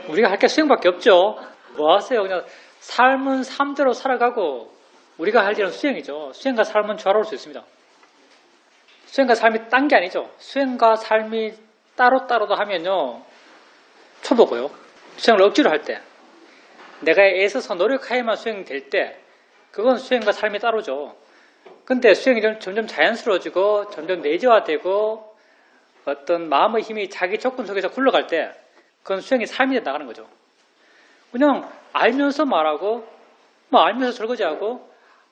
우리가 할 게 수행밖에 없죠. 뭐 하세요? 그냥 삶은 삶대로 살아가고 우리가 할 일은 수행이죠. 수행과 삶은 조화로울 수 있습니다. 수행과 삶이 딴 게 아니죠. 수행과 삶이 따로따로도 하면요. 초보고요. 수행을 억지로 할 때, 내가 애써서 노력해야만 수행될 때, 그건 수행과 삶이 따로죠. 근데 수행이 점점 자연스러워지고 점점 내재화되고 어떤 마음의 힘이 자기 조건 속에서 굴러갈 때 그건 수행이 삶이 돼 나가는 거죠. 그냥 알면서 말하고 뭐 알면서 설거지하고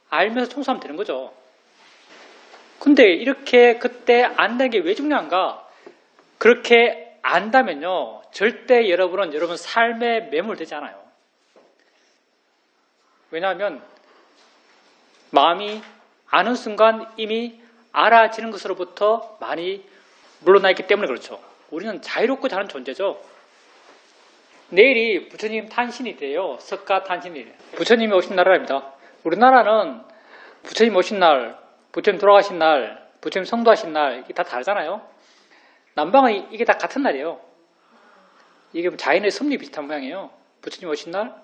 알면서 청소하면 되는 거죠. 근데 이렇게 그때 안다는 게 왜 중요한가? 그렇게 안다면요 절대 여러분 삶에 매몰되지 않아요. 왜냐하면 마음이 아는 순간 이미 알아지는 것으로부터 많이 물러나 있기 때문에 그렇죠. 우리는 자유롭고 자는 존재죠. 내일이 부처님 탄신일이에요. 석가탄신일. 부처님이 오신 나라입니다. 우리나라는 부처님 오신 날, 부처님 돌아가신 날, 부처님 성도하신 날 이게 다 다르잖아요. 남방은 이게 다 같은 날이에요. 이게 자연의 섭리 비슷한 모양이에요. 부처님 오신 날,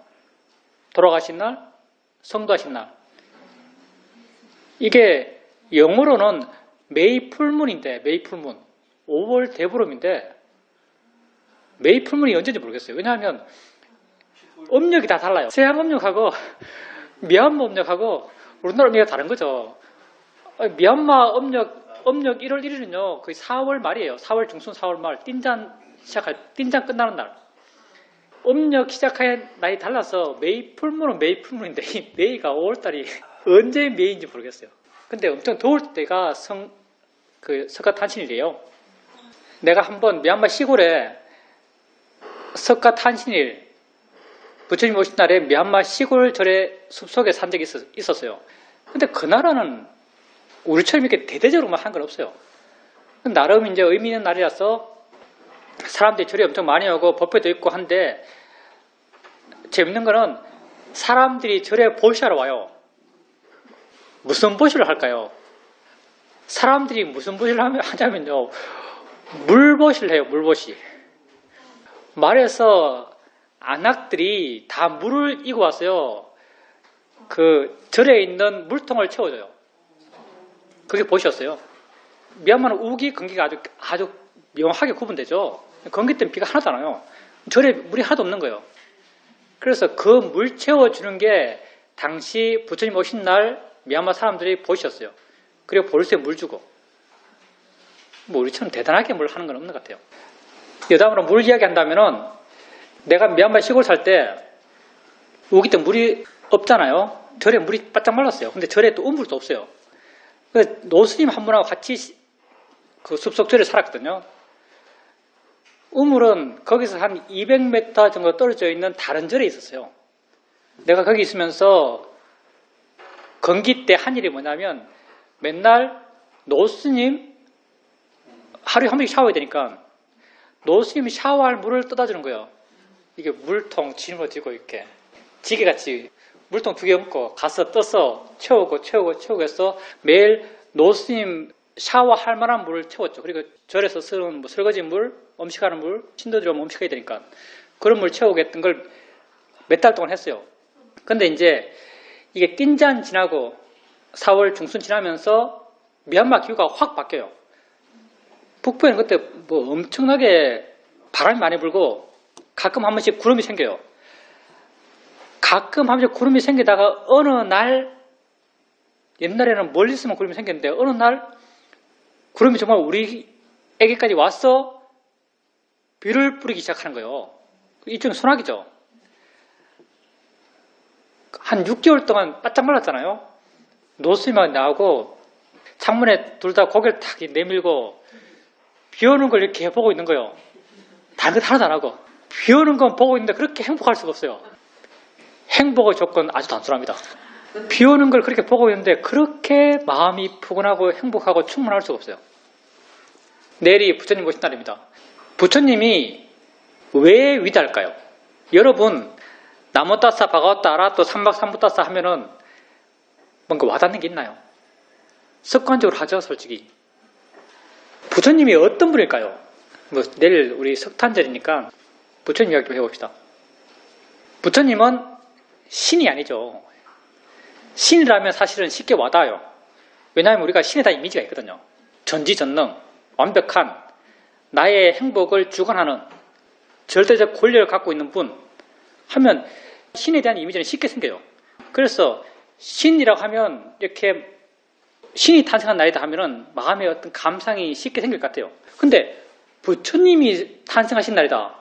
돌아가신 날, 성도하신 날. 이게 영어로는 메이풀문인데 메이풀문 5월 대보름인데 메이풀문이 언제인지 모르겠어요. 왜냐하면 음력이 다 달라요. 서양 음력하고 미얀마 음력하고 우리나라 음력이 다른 거죠. 미얀마 음력 1월 1일은요 거의 4월 말이에요. 4월 중순 4월 말 띵잔 끝나는 날. 음력 시작할 날이 달라서 메이풀문은 메이풀문인데 이 메이가 5월달이 언제 메이인지 모르겠어요. 근데 엄청 더울 때가 석가탄신일이에요. 내가 한번 미얀마 시골에 석가탄신일 부처님 오신 날에 미얀마 시골 절에 숲속에 산 적이 있었어요. 근데 그 나라는 우리처럼 이렇게 대대적으로만 한 건 없어요. 나름 이제 의미 있는 날이라서 사람들이 절에 엄청 많이 오고 법회도 있고 한데 재밌는 거는 사람들이 절에 보시하러 와요. 무슨 보시를 할까요? 사람들이 무슨 보시를 하냐면요. 물보시를 해요. 물보시. 말해서 안악들이 다 물을 이고 왔어요. 그 절에 있는 물통을 채워줘요. 그게 보시였어요. 미얀마는 우기, 건기가 아주 명확하게 구분되죠. 건기 때는 비가 하나도 안 와요. 절에 물이 하나도 없는 거예요. 그래서 그 물 채워주는 게 당시 부처님 오신 날 미얀마 사람들이 보셨어요. 그리고 볼수에 물 주고. 뭐 우리처럼 대단하게 물 하는 건 없는 것 같아요. 여담으로 물 이야기 한다면은 내가 미얀마 시골 살 때 우기 때 물이 없잖아요. 절에 물이 바짝 말랐어요. 근데 절에 또 우물도 없어요. 노스님 한 분하고 같이 그 숲속 절에 살았거든요. 우물은 거기서 한 200m 정도 떨어져 있는 다른 절에 있었어요. 내가 거기 있으면서 건기 때 한 일이 뭐냐면 맨날 노스님 하루에 한 번씩 샤워해야 되니까 노스님이 샤워할 물을 떠다 주는 거예요. 이게 물통 짊어지고 이렇게 지게같이 물통 2개 얹고 가서 떠서 채우고 해서 매일 노스님 샤워할 만한 물을 채웠죠. 그리고 절에서 쓰는 뭐 설거지 물, 음식하는 물, 신도들이 오면 음식해야 되니까 그런 물 채우겠던 걸 몇 달 동안 했어요. 근데 이제 이게 띵잔 지나고 4월 중순 지나면서 미얀마 기후가 확 바뀌어요. 북부에는 그때 뭐 엄청나게 바람이 많이 불고 가끔 한 번씩 구름이 생겨요. 가끔 한 번씩 구름이 생기다가 어느 날 옛날에는 멀리 있으면 구름이 생겼는데 어느 날 구름이 정말 우리에게까지 와서 비를 뿌리기 시작하는 거예요. 일종의 소나기죠. 한 6개월 동안 바짝 말랐잖아요. 노스님만 나오고 창문에 둘 다 고개를 탁 내밀고 비 오는 걸 이렇게 보고 있는 거예요. 다른 것 하나도 안 하고. 비 오는 건 보고 있는데 그렇게 행복할 수가 없어요. 행복의 조건 아주 단순합니다. 비 오는 걸 그렇게 보고 있는데 그렇게 마음이 푸근하고 행복하고 충만할 수가 없어요. 내일이 부처님 오신 날입니다. 부처님이 왜 위대할까요? 여러분 나모따사 바가와따 아라또 삼박삼부따사 하면은 뭔가 와닿는 게 있나요? 습관적으로 하죠, 솔직히. 부처님이 어떤 분일까요? 뭐 내일 우리 석탄절이니까 부처님 이야기 좀 해봅시다. 부처님은 신이 아니죠. 신이라면 사실은 쉽게 와닿아요. 왜냐하면 우리가 신에 대한 이미지가 있거든요. 전지전능, 완벽한, 나의 행복을 주관하는 절대적 권력을 갖고 있는 분 하면 신에 대한 이미지는 쉽게 생겨요. 그래서 신이라고 하면 이렇게 신이 탄생한 날이다 하면은 마음에 어떤 감상이 쉽게 생길 것 같아요. 근데 부처님이 탄생하신 날이다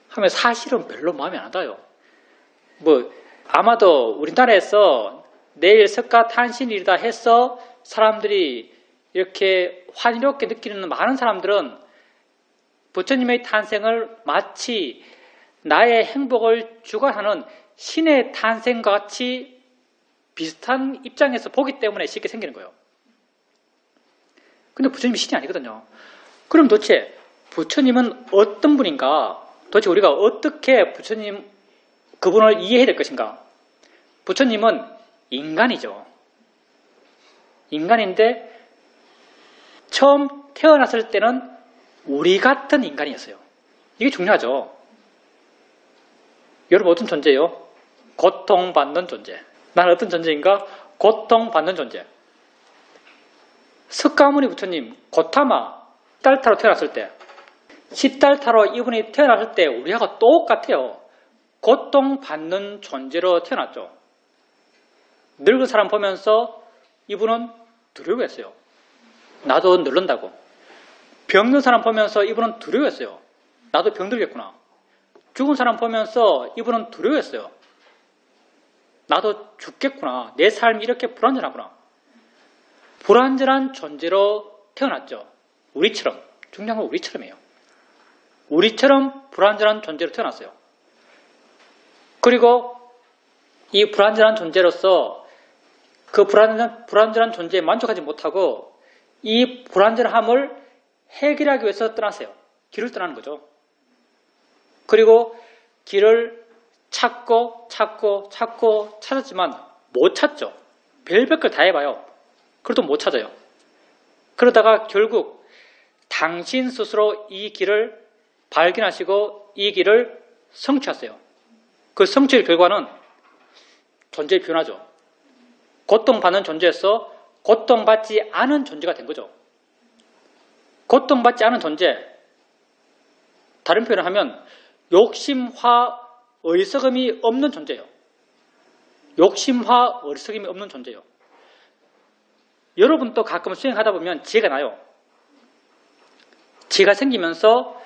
하면 사실은 별로 마음에 안 와닿아요. 아마도 우리나라에서 내일 석가탄신일이다 해서 사람들이 이렇게 환희롭게 느끼는 많은 사람들은 부처님의 탄생을 마치 나의 행복을 주관하는 신의 탄생과 같이 비슷한 입장에서 보기 때문에 쉽게 생기는 거예요. 근데 부처님이 신이 아니거든요. 그럼 도대체 부처님은 어떤 분인가? 도대체 우리가 어떻게 그분을 이해해야 될 것인가? 부처님은 인간이죠. 인간인데 처음 태어났을 때는 우리 같은 인간이었어요. 이게 중요하죠. 여러분 어떤 존재예요? 고통받는 존재. 나는 어떤 존재인가? 고통받는 존재. 석가모니 부처님, 고타마, 시달타로 태어났을 때, 시달타로 이분이 태어났을 때 우리하고 똑같아요. 고통받는 존재로 태어났죠. 늙은 사람 보면서 이분은 두려워했어요. 나도 늙는다고. 병든 사람 보면서 이분은 두려워했어요. 나도 병들겠구나. 죽은 사람 보면서 이분은 두려워했어요. 나도 죽겠구나. 내 삶이 이렇게 불완전하구나. 불완전한 존재로 태어났죠. 우리처럼. 중요한 건 우리처럼이에요. 우리처럼 불완전한 존재로 태어났어요. 그리고 이 불완전한 존재로서 그 불완전한 존재에 만족하지 못하고 이 불완전함을 해결하기 위해서 떠났어요. 길을 떠나는 거죠. 그리고 길을 찾고 찾았지만 못 찾죠. 별별 걸 다 해봐요. 그래도 못 찾아요. 그러다가 결국 당신 스스로 이 길을 발견하시고 이 길을 성취하세요. 그 성취의 결과는 존재의 변화죠. 고통받는 존재에서 고통받지 않은 존재가 된 거죠. 고통받지 않은 존재, 다른 표현을 하면 욕심과 어리석음이 없는 존재예요. 욕심과 어리석음이 없는 존재예요. 여러분도 가끔 수행하다 보면 지혜가 나요. 지혜가 생기면서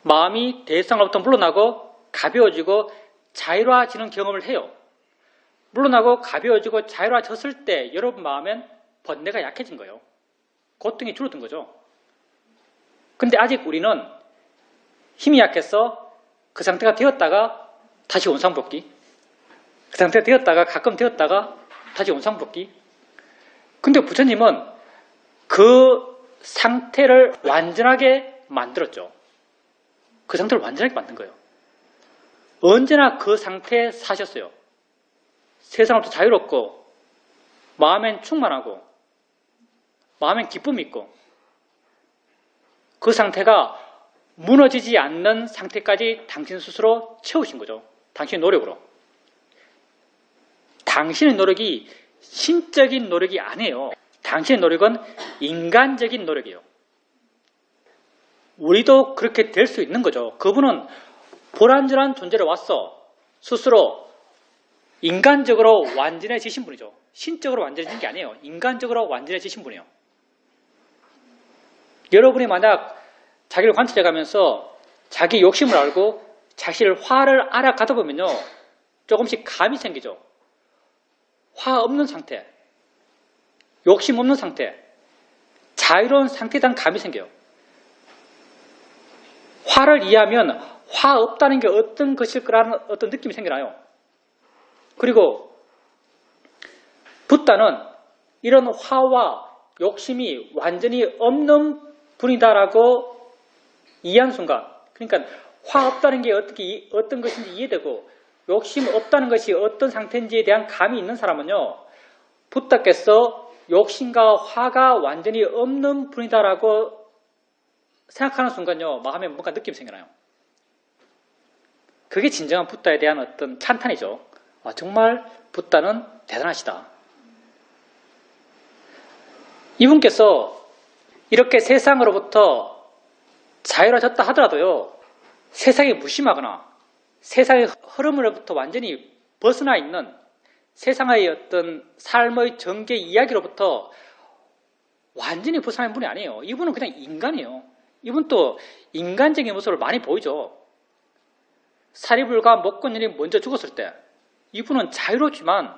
마음이 대상으로부터 물러나고 가벼워지고 자유로워지는 경험을 해요. 물러나고 가벼워지고 자유로워졌을 때 여러분 마음엔 번뇌가 약해진 거예요. 고통이 줄어든 거죠. 근데 아직 우리는 힘이 약해서 그 상태가 되었다가 다시 원상복귀. 그 상태가 되었다가 가끔 되었다가 다시 원상복귀. 근데 부처님은 그 상태를 완전하게 만들었죠. 그 상태를 완전하게 만든 거예요. 언제나 그 상태에 사셨어요. 세상으로부터 자유롭고 마음엔 충만하고 마음엔 기쁨이 있고 그 상태가 무너지지 않는 상태까지 당신 스스로 채우신 거죠. 당신의 노력으로. 당신의 노력이 신적인 노력이 아니에요. 당신의 노력은 인간적인 노력이에요. 우리도 그렇게 될 수 있는 거죠. 그분은 불완전한 존재로 왔어. 스스로 인간적으로 완전해지신 분이죠. 신적으로 완전해진 게 아니에요. 인간적으로 완전해지신 분이에요. 여러분이 만약 자기를 관찰해 가면서 자기 욕심을 알고 자신을 화를 알아가다 보면요. 조금씩 감이 생기죠. 화 없는 상태, 욕심 없는 상태, 자유로운 상태에 대한 감이 생겨요. 화를 이해하면 화 없다는 게 어떤 것일 거라는 어떤 느낌이 생겨나요. 그리고 붓다는 이런 화와 욕심이 완전히 없는 분이다라고 이해한 순간, 그러니까 화 없다는 게 어떤 것인지 이해되고 욕심 없다는 것이 어떤 상태인지에 대한 감이 있는 사람은요, 붓다께서 욕심과 화가 완전히 없는 분이다라고 생각하는 순간요, 마음에 뭔가 느낌이 생겨나요. 그게 진정한 붓다에 대한 어떤 찬탄이죠. 정말 붓다는 대단하시다. 이분께서 이렇게 세상으로부터 자유로워졌다 하더라도요, 세상에 무심하거나 세상의 흐름으로부터 완전히 벗어나 있는 세상의 어떤 삶의 전개 이야기로부터 완전히 벗어난 분이 아니에요. 이분은 그냥 인간이에요. 이분도 인간적인 모습을 많이 보이죠. 사리불과 목건년이 먼저 죽었을 때 이분은 자유롭지만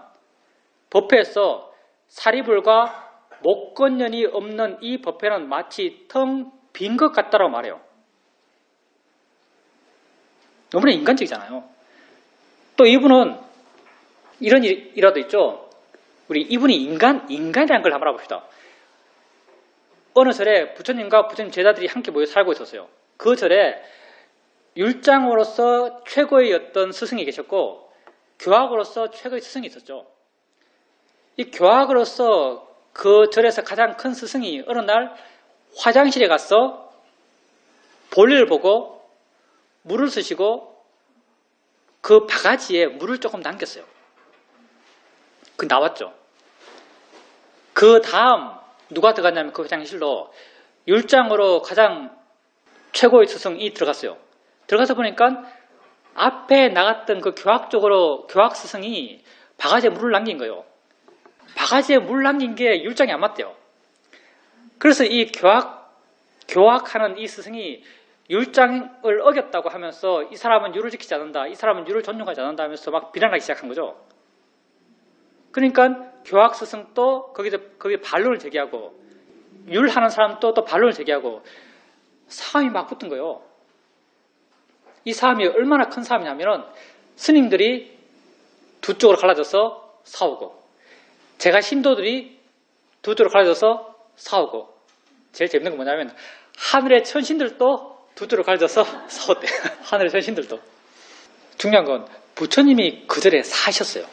법회에서 사리불과 목건년이 없는 이 법회는 마치 텅 빈 것 같다라고 말해요. 너무나 인간적이잖아요. 또 이분은 이런 일화도 있죠. 우리 이분이 인간이라는 걸 한번 알아봅시다. 어느 절에 부처님과 부처님 제자들이 함께 모여 살고 있었어요. 그 절에 율장으로서 최고의 어떤 스승이 계셨고 교학으로서 최고의 스승이 있었죠. 이 교학으로서 그 절에서 가장 큰 스승이 어느 날 화장실에 가서 볼일을 보고 물을 쓰시고 그 바가지에 물을 조금 남겼어요. 그 나왔죠. 그 다음 누가 들어갔냐면 그 화장실로 율장으로 가장 최고의 스승이 들어갔어요. 들어가서 보니까 앞에 나갔던 그 교학 스승이 바가지에 물을 남긴 거예요. 바가지에 물 남긴 게 율장이 안 맞대요. 그래서 이 교학하는 이 스승이 율장을 어겼다고 하면서 이 사람은 율을 지키지 않는다, 이 사람은 율을 존중하지 않는다 하면서 막 비난하기 시작한 거죠. 그러니까 교학 스승도 거기에 반론을 제기하고 율하는 사람도 또 반론을 제기하고 싸움이 막 붙은 거예요. 이 싸움이 얼마나 큰 싸움이냐면 스님들이 두 쪽으로 갈라져서 싸우고 제가 신도들이 두 쪽으로 갈라져서 싸우고 제일 재밌는 건 뭐냐면 하늘의 천신들도 두 쪽으로 갈라져서 싸웠대요. 하늘의 천신들도. 중요한 건 부처님이 그 절에 사셨어요.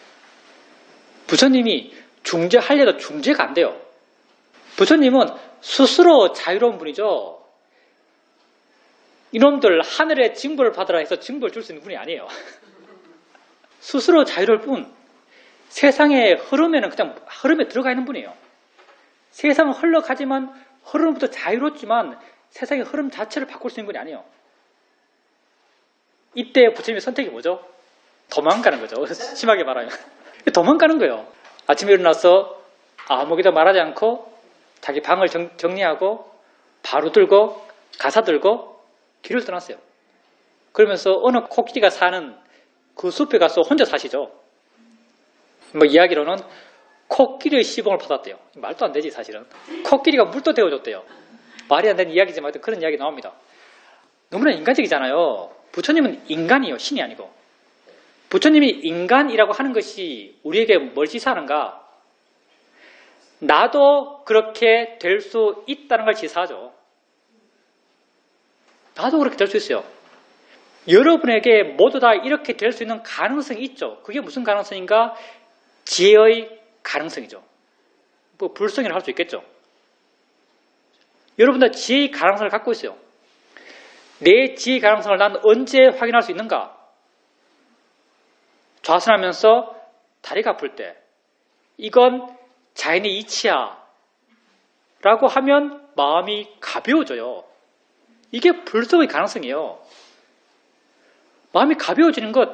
부처님이 중재하려도 중재가 안 돼요. 부처님은 스스로 자유로운 분이죠. 이놈들 하늘의 징벌을 받으라 해서 징벌 줄 수 있는 분이 아니에요. 스스로 자유로울 뿐 세상의 흐름에는 그냥 흐름에 들어가 있는 분이에요. 세상은 흘러가지만 흐름부터 자유롭지만 세상의 흐름 자체를 바꿀 수 있는 분이 아니에요. 이때 부처님의 선택이 뭐죠? 도망가는 거죠. 심하게 말하면. 도망가는 거예요. 아침에 일어나서 아무기도 말하지 않고 자기 방을 정리하고 바로 들고 가사 들고 길을 떠났어요. 그러면서 어느 코끼리가 사는 그 숲에 가서 혼자 사시죠. 뭐 이야기로는 코끼리의 시봉을 받았대요. 말도 안 되지 사실은. 코끼리가 물도 데워줬대요. 말이 안 되는 이야기지만 그런 이야기 나옵니다. 너무나 인간적이잖아요. 부처님은 인간이에요. 신이 아니고. 부처님이 인간이라고 하는 것이 우리에게 뭘 지사하는가? 나도 그렇게 될 수 있다는 걸 지사하죠. 나도 그렇게 될 수 있어요. 여러분에게 모두 다 이렇게 될 수 있는 가능성이 있죠. 그게 무슨 가능성인가? 지혜의 가능성이죠. 뭐 불성이라고 할 수 있겠죠. 여러분 다 지혜의 가능성을 갖고 있어요. 내 지혜의 가능성을 난 언제 확인할 수 있는가? 좌선하면서 다리가 아플 때 이건 자연의 이치야 라고 하면 마음이 가벼워져요. 이게 불성의 가능성이에요. 마음이 가벼워지는 것,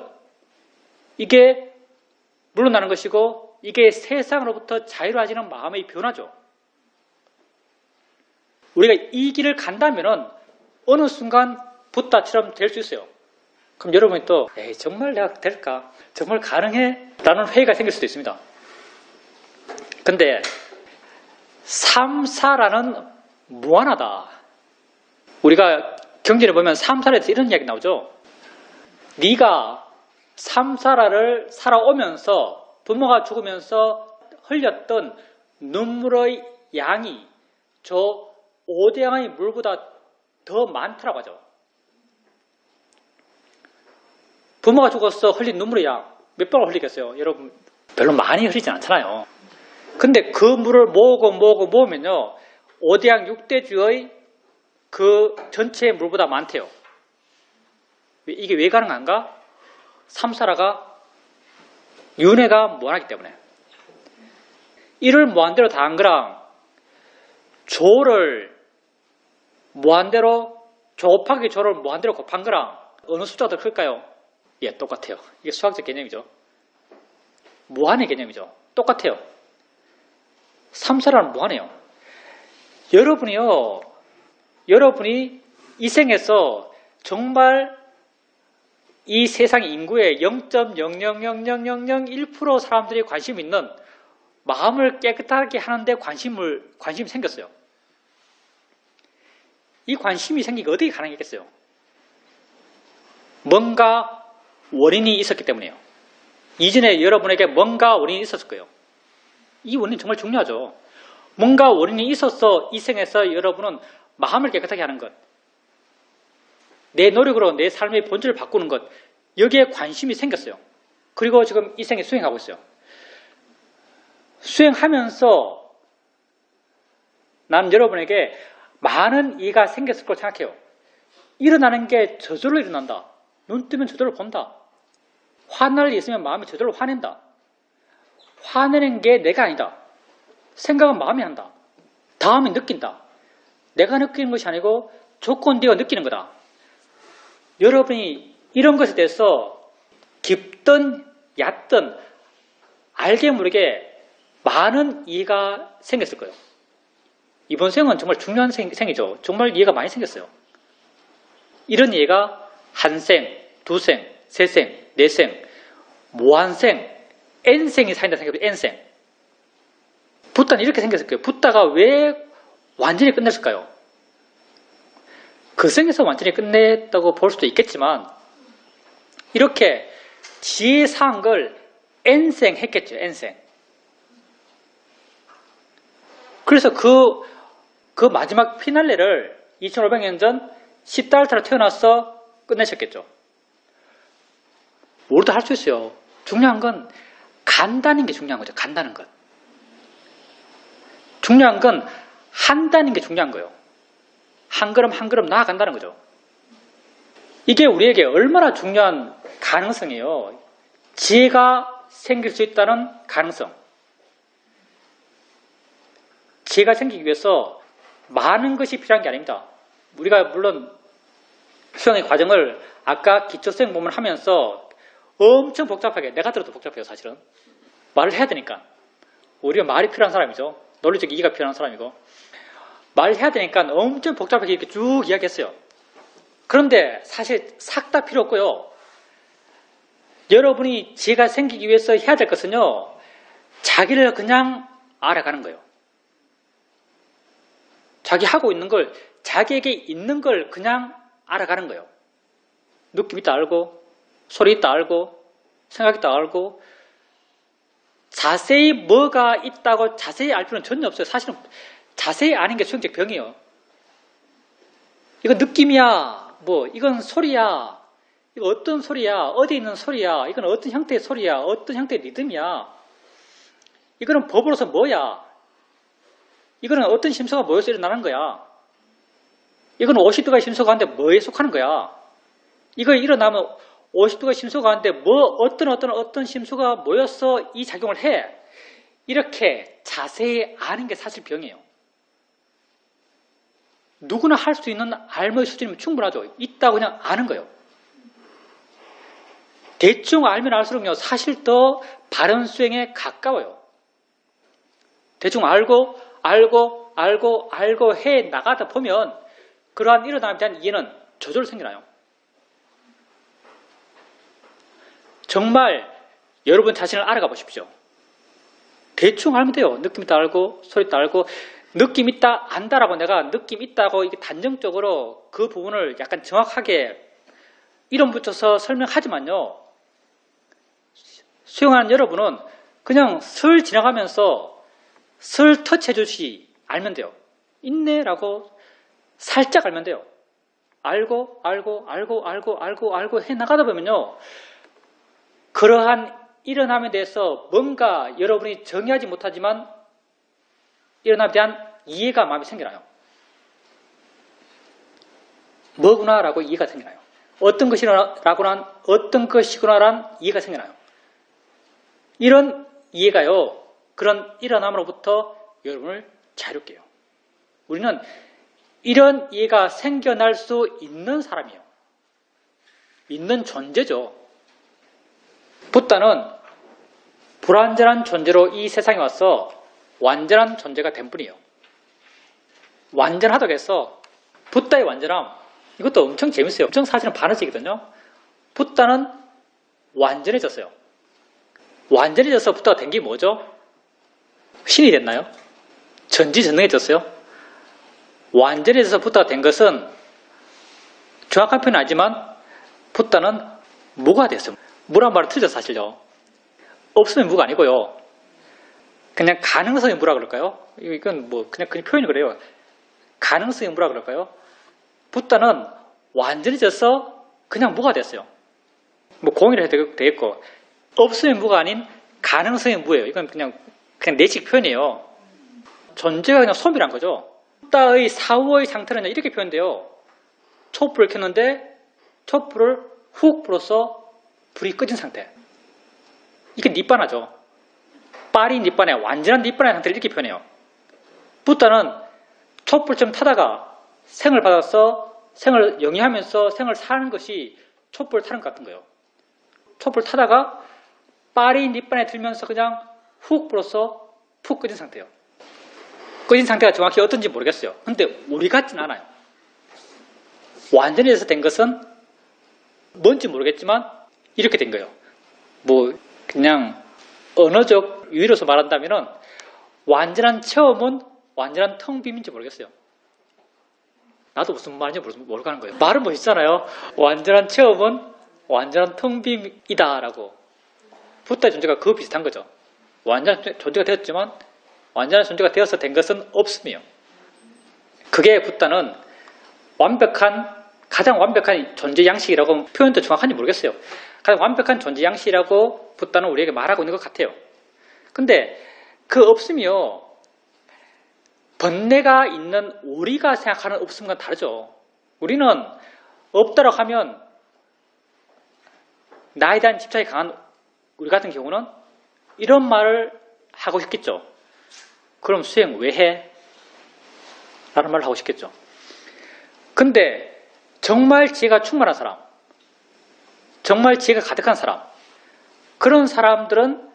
이게 물러나는 것이고 이게 세상으로부터 자유로워지는 마음의 변화죠. 우리가 이 길을 간다면 어느 순간 붓다처럼 될 수 있어요. 그럼 여러분이 또 정말 내가 될까? 정말 가능해? 라는 회의가 생길 수도 있습니다. 근데 삼사라는 무한하다. 우리가 경전에 보면 삼사에서 이런 이야기 나오죠. 네가 삼사라를 살아오면서 부모가 죽으면서 흘렸던 눈물의 양이 저 5대양의 물보다 더 많다라고 하죠. 부모가 죽어서 흘린 눈물의 양 몇 방울 흘리겠어요? 여러분 별로 많이 흘리진 않잖아요. 근데 그 물을 모으면요 5대양 6대주의 그 전체의 물보다 많대요. 이게 왜 가능한가? 삼사라가 윤회가 무한하기 때문에 일을 무한대로 다 한 거랑 조를 무한대로 조 곱하기 조를 무한대로 곱한 거랑 어느 숫자가 더 클까요? 예, 똑같아요. 이게 수학적 개념이죠. 무한의 개념이죠. 똑같아요. 삼사라는 무한해요. 여러분이 이 생에서 정말 이 세상 인구의 0.0000001% 사람들이 관심 있는 마음을 깨끗하게 하는데 관심이 생겼어요. 이 관심이 생기기 어떻게 가능했겠어요? 뭔가 원인이 있었기 때문이에요. 이전에 여러분에게 뭔가 원인이 있었을 거예요. 이 원인이 정말 중요하죠. 뭔가 원인이 있어서 이 생에서 여러분은 마음을 깨끗하게 하는 것, 내 노력으로 내 삶의 본질을 바꾸는 것, 여기에 관심이 생겼어요. 그리고 지금 이 생에 수행하고 있어요. 수행하면서 나는 여러분에게 많은 이해가 생겼을 거라고 생각해요. 일어나는 게 저절로 일어난다. 눈 뜨면 저절로 본다. 화날 일 있으면 마음이 저절로 화낸다. 화내는 게 내가 아니다. 생각은 마음이 한다. 다음에 느낀다. 내가 느끼는 것이 아니고 조건되어 느끼는 거다. 여러분이 이런 것에 대해서 깊든 얕든 알게 모르게 많은 이해가 생겼을 거예요. 이번 생은 정말 중요한 생이죠. 정말 이해가 많이 생겼어요. 이런 이해가 한 생, 두 생, 세 생, 네 생, 무한생, N생이 사인다 생각해보세요. N생. 붓다는 이렇게 생겼을 거예요. 붓다가 왜 완전히 끝냈을까요? 그 생에서 완전히 끝냈다고 볼 수도 있겠지만 이렇게 지혜사한 걸 N생 했겠죠. N생. 그래서 그 마지막 피날레를 2500년 전 시달타로 태어나서 끝내셨겠죠. 우리도 할 수 있어요. 중요한 건 간다는 게 중요한 거죠. 간다는 것. 중요한 건 한다는 게 중요한 거예요. 한 걸음 한 걸음 나아간다는 거죠. 이게 우리에게 얼마나 중요한 가능성이에요. 지혜가 생길 수 있다는 가능성. 지혜가 생기기 위해서 많은 것이 필요한 게 아닙니다. 우리가 물론 수행의 과정을 아까 기초수행 부분을 하면서 엄청 복잡하게, 내가 들어도 복잡해요 사실은. 말을 해야 되니까. 우리가 말이 필요한 사람이죠. 논리적 이해가 필요한 사람이고. 말을 해야 되니까 엄청 복잡하게 이렇게 쭉 이야기했어요. 그런데 사실 싹 다 필요 없고요. 여러분이 지혜가 생기기 위해서 해야 될 것은요. 자기를 그냥 알아가는 거예요. 자기 하고 있는 걸, 자기에게 있는 걸 그냥 알아가는 거예요. 느낌 있다 알고, 소리 있다 알고, 생각 있다 알고, 자세히 뭐가 있다고 자세히 알 필요는 전혀 없어요. 사실은 자세히 아는 게 수행적 병이에요. 이건 느낌이야, 이건 소리야, 이거 어떤 소리야, 어디 있는 소리야, 이건 어떤 형태의 소리야, 어떤 형태의 리듬이야, 이거는 법으로서 뭐야, 이거는 어떤 심소가 모여서 일어나는 거야, 이건 50도가 심소가 하는데 뭐에 속하는 거야, 이거 일어나면 50도가 심소가 하는데 어떤 심소가 모여서 이 작용을 해. 이렇게 자세히 아는 게 사실 병이에요. 누구나 할 수 있는 알머의 수준이면 충분하죠. 있다고 그냥 아는 거예요. 대충 알면 알수록요, 사실 더 바른 수행에 가까워요. 대충 알고 해 나가다 보면 그러한 일어남에 대한 이해는 저절로 생겨나요. 정말 여러분 자신을 알아가 보십시오. 대충 알면 돼요. 느낌 있다 알고, 소리 있다 알고, 느낌 있다 안다라고 내가 느낌 있다고 이게 단정적으로 그 부분을 약간 정확하게 이름 붙여서 설명하지만요. 수행하는 여러분은 그냥 슬 지나가면서 슬 터치해주시 알면 돼요. 있네라고 살짝 알면 돼요. 알고 해 나가다 보면요. 그러한 일어남에 대해서 뭔가 여러분이 정의하지 못하지만 일어남에 대한 이해가 마음에 생겨나요. 뭐구나라고 이해가 생겨나요. 어떤 것이구나란 이해가 생겨나요. 이런 이해가요, 그런 일어남으로부터 여러분을 자유롭게 해요. 우리는 이런 이해가 생겨날 수 있는 사람이에요. 있는 존재죠. 붓다는 불완전한 존재로 이 세상에 와서 완전한 존재가 된 분이에요. 완전하다고 해서 붓다의 완전함, 이것도 엄청 재밌어요. 엄청 사실은 반어적이거든요. 붓다는 완전해졌어요. 완전해져서 붓다가 된 게 뭐죠? 신이 됐나요? 전지전능해졌어요? 완전해져서 붓다가 된 것은 정확한 표현은 아니지만 붓다는 무가 됐어요. 무란 말은 틀렸죠, 사실요. 없으면 무가 아니고요. 그냥 가능성이 무라 그럴까요? 이건 뭐 그냥 표현이 그래요. 가능성이 무라 그럴까요? 붓다는 완전해져서 그냥 무가 됐어요. 뭐 공이라 해도 되겠고, 없으면 무가 아닌 가능성이 무예요. 이건 그냥 내식 표현이에요. 존재가 그냥 소멸한 거죠. 붓다의 사후의 상태는 이렇게 표현돼요. 촛불을 켰는데 촛불을 훅 불어서 불이 꺼진 상태. 이게 니바나죠. 빠리 니바나, 완전한 니바나의 상태를 이렇게 표현해요. 붓다는 촛불 좀 타다가 생을 받아서 생을 영위하면서 생을 사는 것이 촛불 타는 것 같은 거예요. 촛불 타다가 빠리 니바나에 들면서 그냥 훅 불어서 푹 꺼진 상태예요. 꺼진 상태가 정확히 어떤지 모르겠어요. 근데 우리 같진 않아요. 완전히 돼서 된 것은 뭔지 모르겠지만 이렇게 된 거예요. 뭐 그냥 언어적 유의로서 말한다면 완전한 체험은 완전한 텅 빔인지 모르겠어요. 나도 무슨 말인지 모르고 하는 거예요. 말은 멋있잖아요. 완전한 체험은 완전한 텅 빔이다라고. 붓다의 존재가 그 비슷한 거죠. 완전한 존재가 되었지만 완전한 존재가 되어서 된 것은 없음이에요. 그게 붓다는 가장 완벽한 존재 양식이라고 표현도 정확한지 모르겠어요. 가장 완벽한 존재 양식이라고 붓다는 우리에게 말하고 있는 것 같아요. 근데 그 없음이요, 번뇌가 있는 우리가 생각하는 없음과 다르죠. 우리는 없다라고 하면 나에 대한 집착이 강한 우리 같은 경우는 이런 말을 하고 싶겠죠. 그럼 수행 왜 해? 라는 말을 하고 싶겠죠. 근데 정말 지혜가 충만한 사람, 정말 지혜가 가득한 사람, 그런 사람들은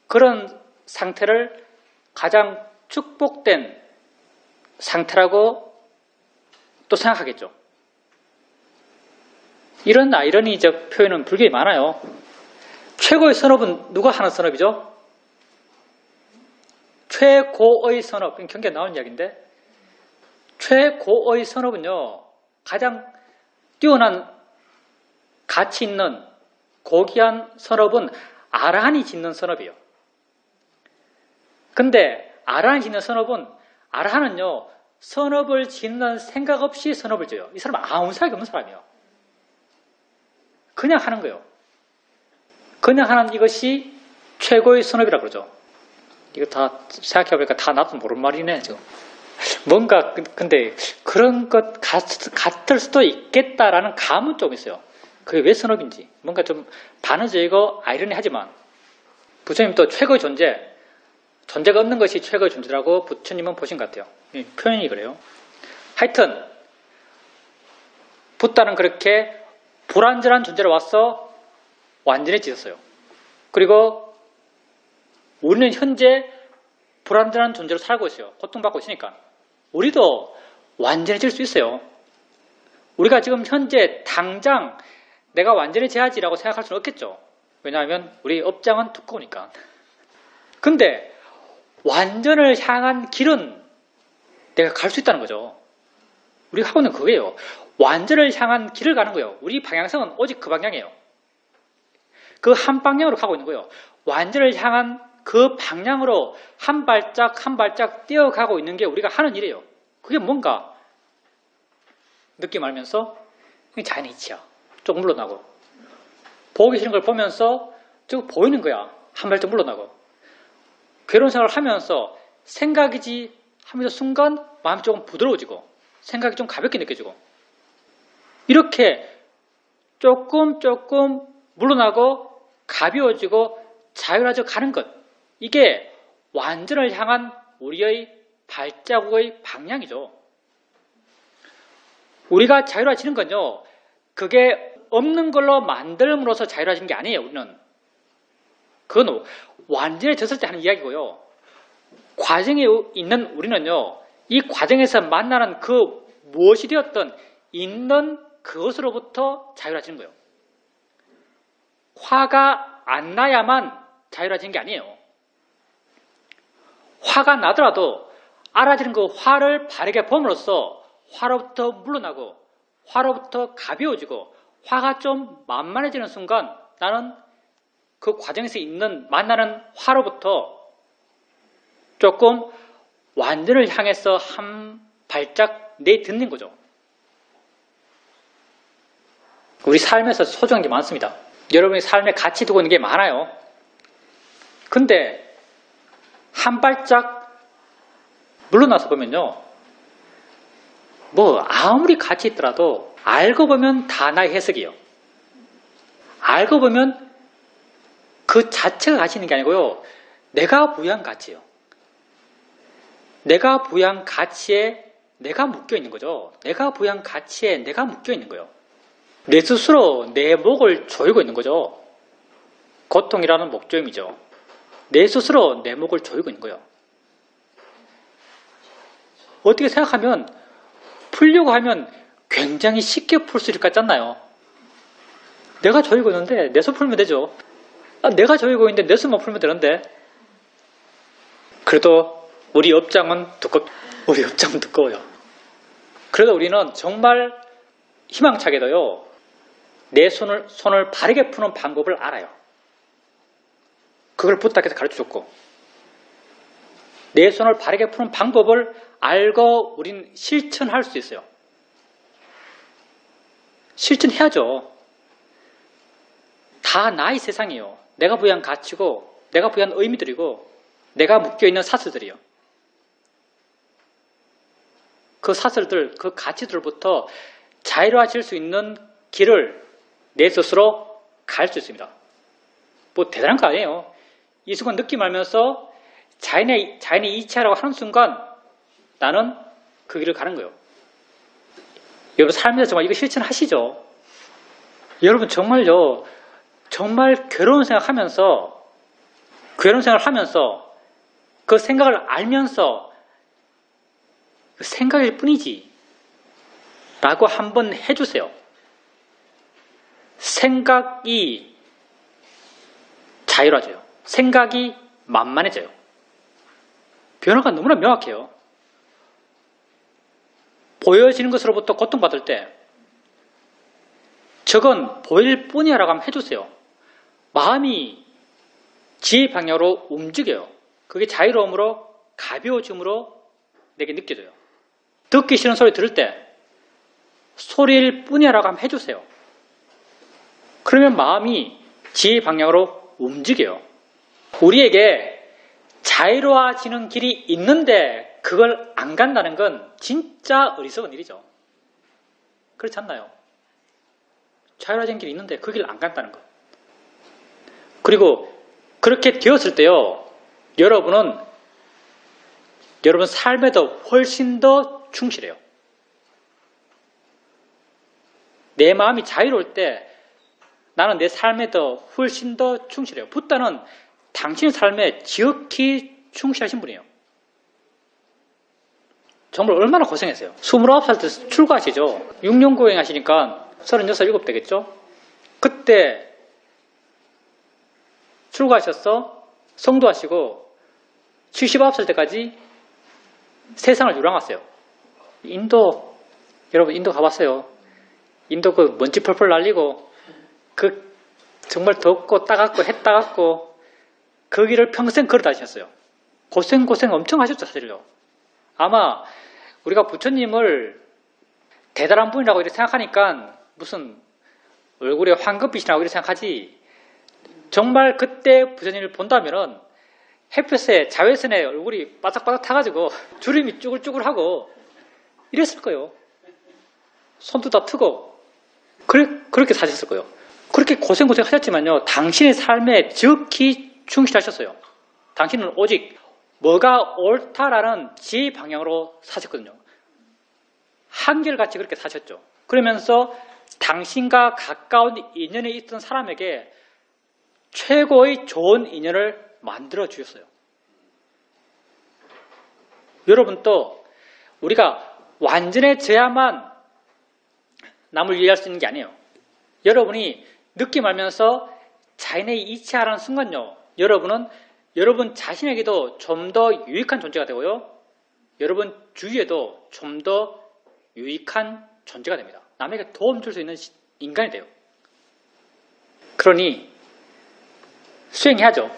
그런 상태를 가장 축복된 상태라고 또 생각하겠죠. 이런 아이러니적 표현은 불교에 많아요. 최고의 선업은 누가 하는 선업이죠? 최고의 선업, 경계에 나오는 이야기인데, 최고의 선업은요, 가장 뛰어난 가치 있는 고귀한 선업은 아라한이 짓는 선업이에요. 근데 아라한이 짓는 선업은, 아라한은요, 선업을 짓는 생각 없이 선업을 져요. 이 사람은 아무 생각이 없는 사람이에요. 그냥 하는 거예요. 그냥 하는 이것이 최고의 선업이라고 그러죠. 이거 다 생각해보니까 다 나도 모르는 말이네, 지금. 뭔가, 근데 그런 것 같을 수도 있겠다라는 감은 좀 있어요. 그게 왜 선업인지. 뭔가 좀 반어적이고 아이러니하지만, 부처님 또 최고의 존재가 없는 것이 최고의 존재라고 부처님은 보신 것 같아요. 표현이 그래요. 하여튼, 붓다는 그렇게 불완전한 존재로 와서 완전해지셨어요. 그리고 우리는 현재 불완전한 존재로 살고 있어요. 고통받고 있으니까. 우리도 완전해질 수 있어요. 우리가 지금 현재 당장 내가 완전해져야지라고 생각할 수는 없겠죠. 왜냐하면 우리 업장은 두꺼우니까. 근데 완전을 향한 길은 내가 갈 수 있다는 거죠. 우리가 하고 있는 그거예요. 완전을 향한 길을 가는 거예요. 우리 방향성은 오직 그 방향이에요. 그 한 방향으로 가고 있는 거예요. 완전을 향한 그 방향으로 한 발짝 한 발짝 뛰어가고 있는 게 우리가 하는 일이에요. 그게 뭔가 느낌 알면서 자연의 이치야. 조금 물러나고, 보기 싫은 걸 보면서 쭉 보이는 거야. 한 발짝 물러나고, 괴로운 생각을 하면서 생각이지 하면서 순간 마음이 조금 부드러워지고 생각이 좀 가볍게 느껴지고, 이렇게 조금 물러나고 가벼워지고 자유로워져 가는 것. 이게 완전을 향한 우리의 발자국의 방향이죠. 우리가 자유로워지는 건요, 그게 없는 걸로 만들므로써 자유로워지는 게 아니에요, 우리는. 그건 완전해졌을 때 하는 이야기고요. 과정에 있는 우리는요, 이 과정에서 만나는 그 무엇이 되었든 있는 그것으로부터 자유로워지는 거예요. 화가 안 나야만 자유로워지는 게 아니에요. 화가 나더라도 알아지는 그 화를 바르게 봄으로써 화로부터 물러나고 화로부터 가벼워지고 화가 좀 만만해지는 순간 나는 그 과정에서 만나는 화로부터 조금 완전을 향해서 한 발짝 내딛는 거죠. 우리 삶에서 소중한 게 많습니다. 여러분의 삶에 가치 두고 있는 게 많아요. 근데 한 발짝 물러나서 보면요, 뭐 아무리 가치 있더라도 알고 보면 다 나의 해석이에요. 알고 보면 그 자체가 가치 있는 게 아니고요, 내가 부여한 가치예요. 내가 부여한 가치에 내가 묶여 있는 거죠. 내가 부여한 가치에 내가 묶여 있는 거예요. 내 스스로 내 목을 조이고 있는 거죠. 고통이라는 목조임이죠. 내 스스로 내 목을 조이고 있는 거예요. 어떻게 생각하면 풀려고 하면 굉장히 쉽게 풀 수 있을 것 같지 않나요? 내가 조이고 있는데 내 손 풀면 되죠. 내가 조이고 있는데 내 손만 풀면 되는데. 그래도 우리 업장은 두꺼워요. 그래도 우리는 정말 희망차게도요, 내 손을 바르게 푸는 방법을 알아요. 그걸 부탁해서 가르쳐줬고, 내 손을 바르게 푸는 방법을 알고 우린 실천할 수 있어요. 실천해야죠. 다 나의 세상이에요. 내가 부여한 가치고, 내가 부여한 의미들이고, 내가 묶여있는 사슬들이요. 그 사슬들, 그 가치들부터 자유로워질 수 있는 길을 내 스스로 갈 수 있습니다. 뭐 대단한 거 아니에요. 이 순간 느낌 알면서 자연의 이치하라고 하는 순간 나는 그 길을 가는 거예요. 여러분 삶에서 정말 이거 실천하시죠? 여러분 정말요, 정말 괴로운 생각하면서 그 생각을 알면서 그 생각일 뿐이지 라고 한번 해주세요. 생각이 자유로워져요. 생각이 만만해져요. 변화가 너무나 명확해요. 보여지는 것으로부터 고통받을 때 저건 보일 뿐이야 라고 한번 해주세요. 마음이 지혜 방향으로 움직여요. 그게 자유로움으로 가벼워짐으로 내게 느껴져요. 듣기 싫은 소리 들을 때 소리일 뿐이야 라고 한번 해주세요. 그러면 마음이 지혜 방향으로 움직여요. 우리에게 자유로워지는 길이 있는데 그걸 안 간다는 건 진짜 어리석은 일이죠. 그렇지 않나요? 자유로워지는 길이 있는데 그 길을 안 간다는 것. 그리고 그렇게 되었을 때요, 여러분 삶에도 훨씬 더 충실해요. 내 마음이 자유로울 때 나는 내 삶에도 훨씬 더 충실해요. 붓다는 당신의 삶에 지극히 충실하신 분이에요. 정말 얼마나 고생했어요. 29살 때 출가하시죠. 6년 고행하시니까 36, 7 되겠죠. 그때 출가하셔서 성도하시고 79살 때까지 세상을 유랑하세요. 여러분 인도 가봤어요. 인도 그 먼지 펄펄 날리고 그 정말 덥고 따갑고 해 따갑고 그 길을 평생 걸어 다니셨어요. 고생 엄청 하셨죠, 사실요. 아마 우리가 부처님을 대단한 분이라고 이렇게 생각하니까 무슨 얼굴에 황금빛이라고 이렇게 생각하지, 정말 그때 부처님을 본다면은 햇볕에 자외선에 얼굴이 바삭바삭 타가지고 주름이 쭈글쭈글하고 이랬을 거예요. 손도 다 트고 그렇게 사셨을 거예요. 그렇게 고생 하셨지만요, 당신의 삶에 지극히 충실하셨어요. 당신은 오직 뭐가 옳다라는 지혜의 방향으로 사셨거든요. 한결같이 그렇게 사셨죠. 그러면서 당신과 가까운 인연에 있던 사람에게 최고의 좋은 인연을 만들어 주셨어요. 여러분도 우리가 완전해져야만 남을 이해할 수 있는 게 아니에요. 여러분이 느낌 알면서 자연의 이치하라는 순간요, 여러분은 여러분 자신에게도 좀 더 유익한 존재가 되고요, 여러분 주위에도 좀 더 유익한 존재가 됩니다. 남에게 도움 줄 수 있는 인간이 돼요. 그러니 수행해야죠.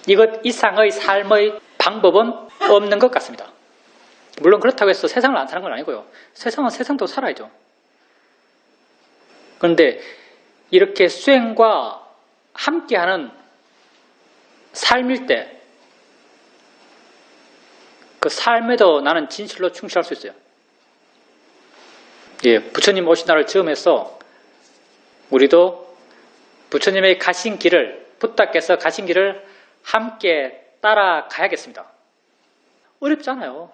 이것 이상의 삶의 방법은 없는 것 같습니다. 물론 그렇다고 해서 세상을 안 사는 건 아니고요. 세상은 세상도 살아야죠. 그런데 이렇게 수행과 함께하는 삶일 때 그 삶에도 나는 진실로 충실할 수 있어요. 예, 부처님 오신 날을 즈음해서 우리도 부처님의 가신 길을, 부탁께서 가신 길을 함께 따라가야겠습니다. 어렵지 않아요.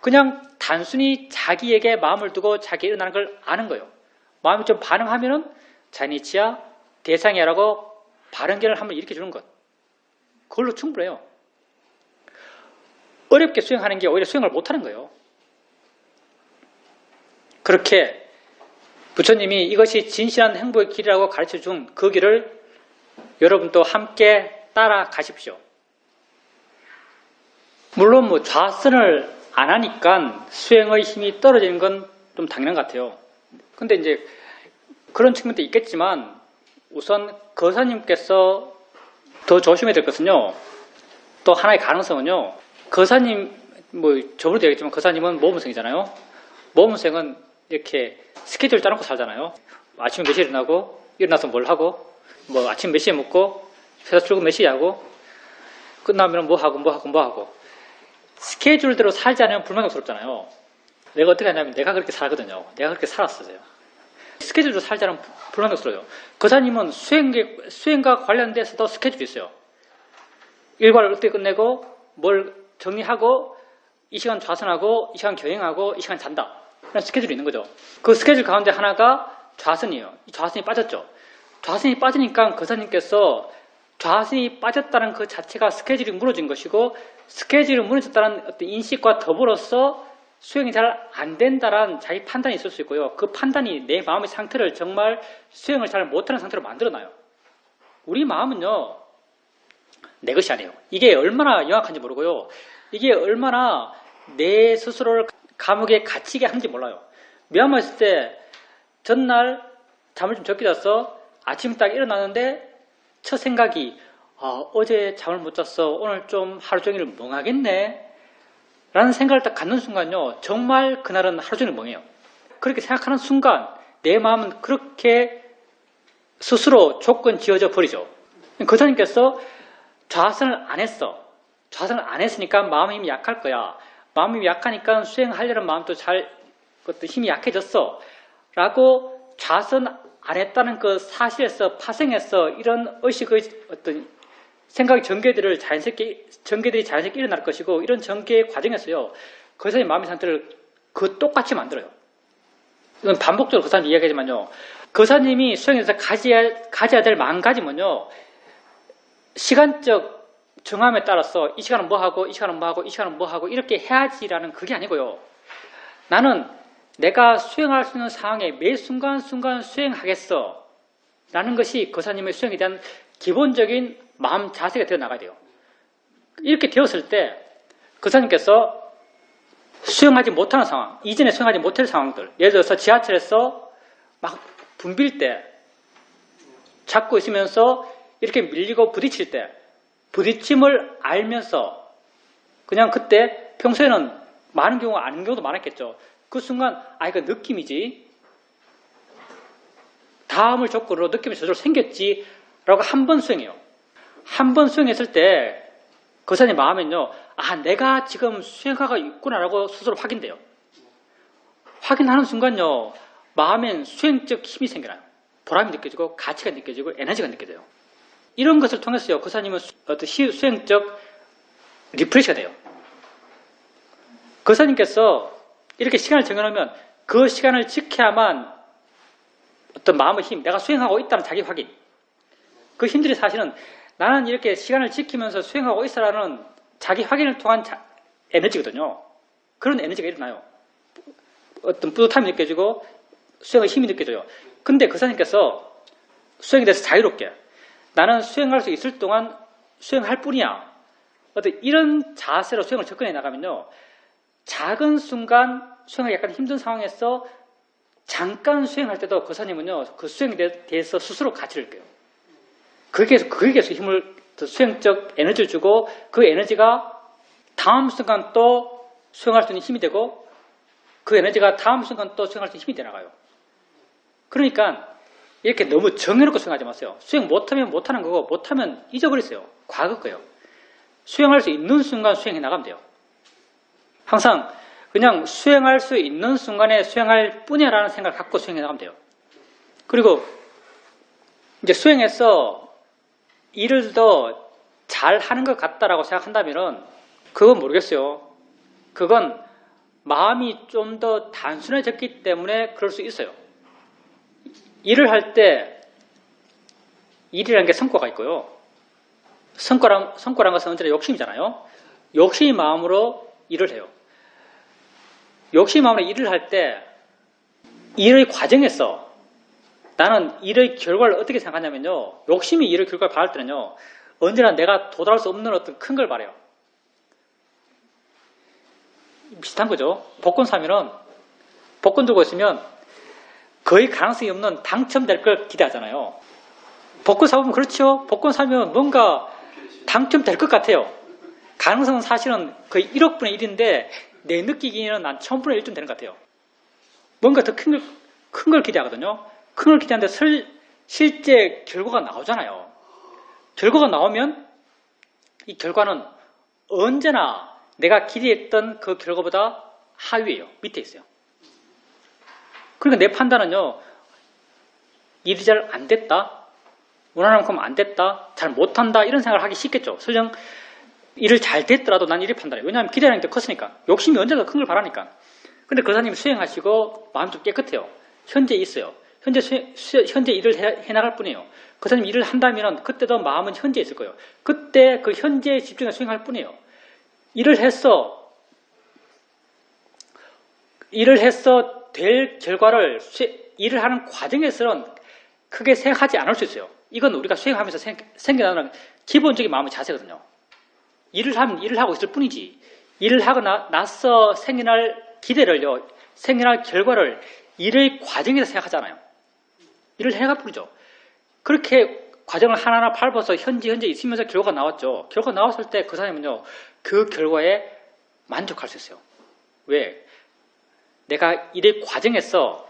그냥 단순히 자기에게 마음을 두고 자기 일어나는 걸 아는 거예요. 마음이 좀 반응하면은 자니치야 대상이야라고 발언견을 한번 일으켜주는 것. 그걸로 충분해요. 어렵게 수행하는 게 오히려 수행을 못하는 거예요. 그렇게 부처님이 이것이 진실한 행복의 길이라고 가르쳐준 그 길을 여러분도 함께 따라가십시오. 물론 뭐 좌선을 안 하니까 수행의 힘이 떨어지는 건 좀 당연한 것 같아요. 근데 이제 그런 측면도 있겠지만 우선 거사님께서 더 조심해야 될 것은요, 또 하나의 가능성은요, 거사님, 뭐 저번에도 얘기했지만 거사님은 모범생이잖아요. 모범생은 이렇게 스케줄 짜놓고 살잖아요. 아침에 몇 시에 일어나고, 일어나서 뭘 하고, 뭐 아침 몇 시에 먹고, 회사 출근 몇 시에 하고, 끝나면 뭐 하고. 스케줄대로 살지 않으면 불만족스럽잖아요. 내가 어떻게 하냐면 내가 그렇게 살거든요. 내가 그렇게 살았어요. 스케줄대로 살지 않으면 불만족스러워요. 거사님은 수행과 관련돼서도 스케줄이 있어요. 일과를 어떻게 끝내고, 뭘 정리하고, 이 시간 좌선하고, 이 시간 경영하고, 이 시간 잔다. 그런 스케줄이 있는 거죠. 그 스케줄 가운데 하나가 좌선이에요. 좌선이 빠졌죠. 좌선이 빠지니까 거사님께서 좌선이 빠졌다는 그 자체가 스케줄이 무너진 것이고, 스케줄이 무너졌다는 어떤 인식과 더불어서 수행이 잘 안 된다는 자기 판단이 있을 수 있고요. 그 판단이 내 마음의 상태를 정말 수행을 잘 못하는 상태로 만들어놔요. 우리 마음은요, 내 것이 아니에요. 이게 얼마나 영악한지 모르고요. 이게 얼마나 내 스스로를 감옥에 갇히게 하는지 몰라요. 미얀마 있을 때 전날 잠을 좀 적게 잤어. 아침 딱 일어나는데 첫 생각이 어제 잠을 못 잤어. 오늘 좀 하루 종일 멍하겠네. 라는 생각을 딱 갖는 순간요, 정말 그날은 하루 종일 멍해요. 그렇게 생각하는 순간 내 마음은 그렇게 스스로 조건 지어져 버리죠. 거사님께서 좌선을 안 했어. 좌선을 안 했으니까 마음의 힘이 약할 거야. 마음이 힘이 약하니까 수행하려는 마음도 그것도 힘이 약해졌어. 라고 좌선 안 했다는 그 사실에서 파생해서 이런 의식의 어떤 생각의 전개들이 자연스럽게 일어날 것이고, 이런 전개 과정에서요, 그 사람의 마음의 상태를 그 똑같이 만들어요. 이건 반복적으로 그 사람 이야기하지만요, 그 사람이 수행에서 가져야 될 마음가짐은요, 시간적 정함에 따라서 이 시간은 뭐 하고, 이 시간은 뭐 하고, 이 시간은 뭐 하고, 이렇게 해야지라는 그게 아니고요. 나는 내가 수행할 수 있는 상황에 매 순간순간 수행하겠어. 라는 것이 거사님의 수행에 대한 기본적인 마음 자세가 되어 나가야 돼요. 이렇게 되었을 때 거사님께서 수행하지 못하는 상황, 이전에 수행하지 못할 상황들, 예를 들어서 지하철에서 막 붐빌 때, 잡고 있으면서 이렇게 밀리고 부딪힐 때, 부딪힘을 알면서 그냥 그때 평소에는 많은 경우가 아닌 경우도 많았겠죠. 그 순간 이거 느낌이지, 다음을 조건으로 느낌이 저절로 생겼지 라고 한 번 수행해요. 한 번 수행했을 때 그 사람의 마음엔요, 내가 지금 수행하고 있구나 라고 스스로 확인돼요. 확인하는 순간요, 마음엔 수행적 힘이 생겨나요. 보람이 느껴지고 가치가 느껴지고 에너지가 느껴져요. 이런 것을 통해서요. 거사님은 어떤 수행적 리프레시가 돼요. 거사님께서 이렇게 시간을 정해놓으면 그 시간을 지켜야만 어떤 마음의 힘, 내가 수행하고 있다는 자기 확인. 그 힘들이 사실은 나는 이렇게 시간을 지키면서 수행하고 있어라는 자기 확인을 통한 에너지거든요. 그런 에너지가 일어나요. 어떤 뿌듯함이 느껴지고 수행의 힘이 느껴져요. 근데 거사님께서 수행에 대해서 자유롭게 나는 수행할 수 있을 동안 수행할 뿐이야. 어떤 이런 자세로 수행을 접근해 나가면요. 작은 순간 수행하기 약간 힘든 상황에서 잠깐 수행할 때도 거사님은요. 그 수행에 대해서 스스로 가치를 느껴요. 그게 계속 힘을, 수행적 에너지를 주고 그 에너지가 다음 순간 또 수행할 수 있는 힘이 되고 그 에너지가 다음 순간 또 수행할 수 있는 힘이 되나가요. 그러니까 이렇게 너무 정해놓고 수행하지 마세요. 수행 못하면 못하는 거고 못하면 잊어버리세요. 과거 거예요. 수행할 수 있는 순간 수행해 나가면 돼요. 항상 그냥 수행할 수 있는 순간에 수행할 뿐이야라는 생각을 갖고 수행해 나가면 돼요. 그리고 이제 수행해서 일을 더 잘하는 것 같다라고 생각한다면은 그건 모르겠어요. 그건 마음이 좀 더 단순해졌기 때문에 그럴 수 있어요. 일을 할 때 일이라는 게 성과가 있고요. 성과란 것은 언제나 욕심이잖아요. 욕심의 마음으로 일을 해요. 욕심의 마음으로 일을 할 때 일의 과정에서 나는 일의 결과를 어떻게 생각하냐면요. 욕심이 일의 결과를 바랄 때는요. 언제나 내가 도달할 수 없는 어떤 큰 걸 바래요. 비슷한 거죠. 복권 사면은 복권 들고 있으면 거의 가능성이 없는 당첨될 걸 기대하잖아요. 복권 사보면 그렇죠. 복권 사면 뭔가 당첨될 것 같아요. 가능성은 사실은 거의 1억분의 1인데 내 느끼기에는 난 1000분의 1쯤 되는 것 같아요. 뭔가 더 큰 걸 기대하거든요. 큰 걸 기대하는데 실제 결과가 나오잖아요. 결과가 나오면 이 결과는 언제나 내가 기대했던 그 결과보다 하위에요. 밑에 있어요. 그러니까 내 판단은요. 일이 잘 안 됐다. 원하는 만큼 안 됐다. 잘 못한다. 이런 생각을 하기 쉽겠죠. 설령 일을 잘 됐더라도 난 이렇게 판단해요. 왜냐하면 기대하는 게 컸으니까. 욕심이 언제나 큰 걸 바라니까. 근데 거사님이 수행하시고 마음 좀 깨끗해요. 현재 있어요. 현재 일을 해나갈 뿐이에요. 거사님 일을 한다면 그때도 마음은 현재 있을 거예요. 그때 그 현재에 집중해서 수행할 뿐이에요. 일을 해서 될 결과를 일을 하는 과정에서는 크게 생각하지 않을 수 있어요. 이건 우리가 수행하면서 생겨나는 기본적인 마음의 자세거든요. 일을 하면 일을 하고 있을 뿐이지 일을 하고 나서 생겨날 기대를요, 생겨날 결과를 일의 과정에서 생각하잖아요. 일을 해가 뿐이죠. 그렇게 과정을 하나하나 밟아서 현재 있으면서 결과가 나왔죠. 결과가 나왔을 때 그 사람은요, 그 결과에 만족할 수 있어요. 왜? 내가 일의 과정에서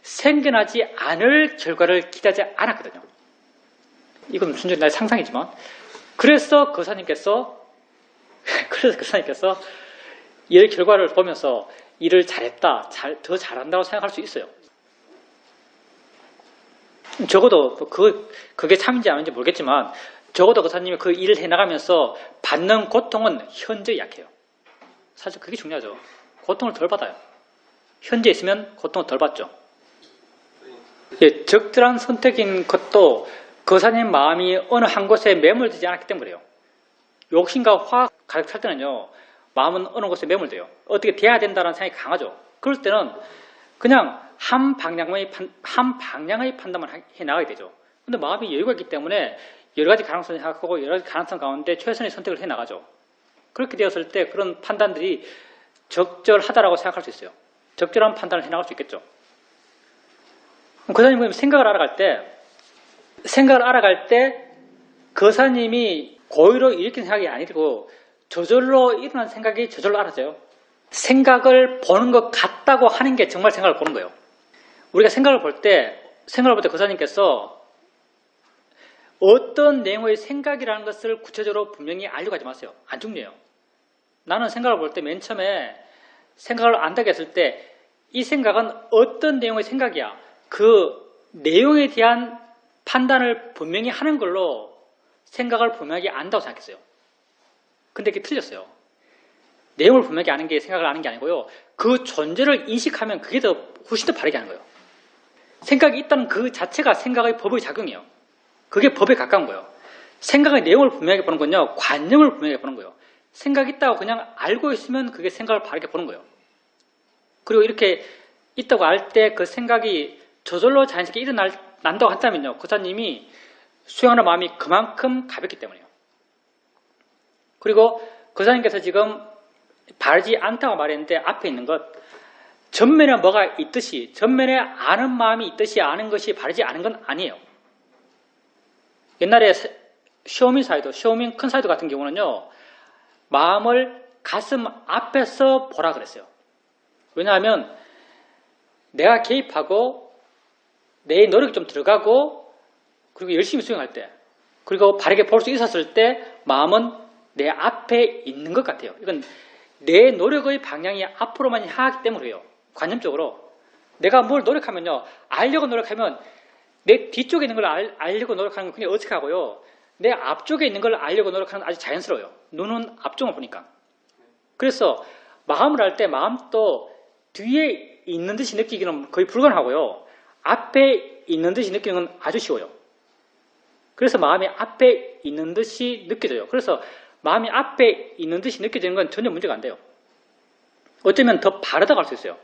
생겨나지 않을 결과를 기대하지 않았거든요. 이건 순전히 나의 상상이지만. 그래서 거사님께서 일의 결과를 보면서 일을 잘했다, 더 잘한다고 생각할 수 있어요. 적어도 그게 참인지 아닌지 모르겠지만 적어도 거사님이 그 일을 해나가면서 받는 고통은 현저히 약해요. 사실 그게 중요하죠. 고통을 덜 받아요. 현재 있으면 고통을 덜 받죠. 예, 적절한 선택인 것도 거사님 마음이 어느 한 곳에 매몰되지 않았기 때문에요. 욕심과 화가 가득 찰 때는요, 마음은 어느 곳에 매몰돼요. 어떻게 돼야 된다는 생각이 강하죠. 그럴 때는 그냥 한 방향의 판단만 해 나가게 되죠. 근데 마음이 여유가 있기 때문에 여러 가지 가능성을 생각하고 여러 가지 가능성 가운데 최선의 선택을 해 나가죠. 그렇게 되었을 때 그런 판단들이 적절하다라고 생각할 수 있어요. 적절한 판단을 해 나갈 수 있겠죠. 거사님은 생각을 알아갈 때 거사님이 고의로 일으킨 생각이 아니고 저절로 일어난 생각이 저절로 알아져요. 생각을 보는 것 같다고 하는 게 정말 생각을 보는 거예요. 우리가 생각을 볼 때 거사님께서 어떤 내용의 생각이라는 것을 구체적으로 분명히 알려고 하지 마세요. 안 중요해요. 나는 생각을 볼 때 맨 처음에 생각을 안다고 했을 때 이 생각은 어떤 내용의 생각이야. 그 내용에 대한 판단을 분명히 하는 걸로 생각을 분명하게 안다고 생각했어요. 근데 그게 틀렸어요. 내용을 분명히 아는 게 생각을 아는 게 아니고요. 그 존재를 인식하면 그게 더 훨씬 더 바르게 하는 거예요. 생각이 있다는 그 자체가 생각의 법의 작용이에요. 그게 법에 가까운 거예요. 생각의 내용을 분명하게 보는 건요. 관념을 분명하게 보는 거예요. 생각이 있다고 그냥 알고 있으면 그게 생각을 바르게 보는 거예요. 그리고 이렇게 있다고 알 때 그 생각이 저절로 자연스럽게 일어난다고 한다면요. 교사님이 수행하는 마음이 그만큼 가볍기 때문이에요. 그리고 교사님께서 지금 바르지 않다고 말했는데 앞에 있는 것, 전면에 뭐가 있듯이, 전면에 아는 마음이 있듯이 아는 것이 바르지 않은 건 아니에요. 옛날에 쇼민 사이도, 쇼민 큰 사이도 같은 경우는요, 마음을 가슴 앞에서 보라 그랬어요. 왜냐하면 내가 개입하고 내 노력이 좀 들어가고 그리고 열심히 수행할 때 그리고 바르게 볼 수 있었을 때 마음은 내 앞에 있는 것 같아요. 이건 내 노력의 방향이 앞으로만 향하기 때문이에요. 관념적으로. 내가 뭘 노력하면요. 알려고 노력하면 내 뒤쪽에 있는 걸 알려고 노력하는 건 굉장히 어색하고요. 내 앞쪽에 있는 걸 알려고 노력하는 건 아주 자연스러워요. 눈은 앞쪽을 보니까. 그래서 마음을 할 때 마음도 뒤에 있는 듯이 느끼기는 거의 불가능하고요. 앞에 있는 듯이 느끼는 건 아주 쉬워요. 그래서 마음이 앞에 있는 듯이 느껴져요. 그래서 마음이 앞에 있는 듯이 느껴지는 건 전혀 문제가 안 돼요. 어쩌면 더 바르다고 할 수 있어요.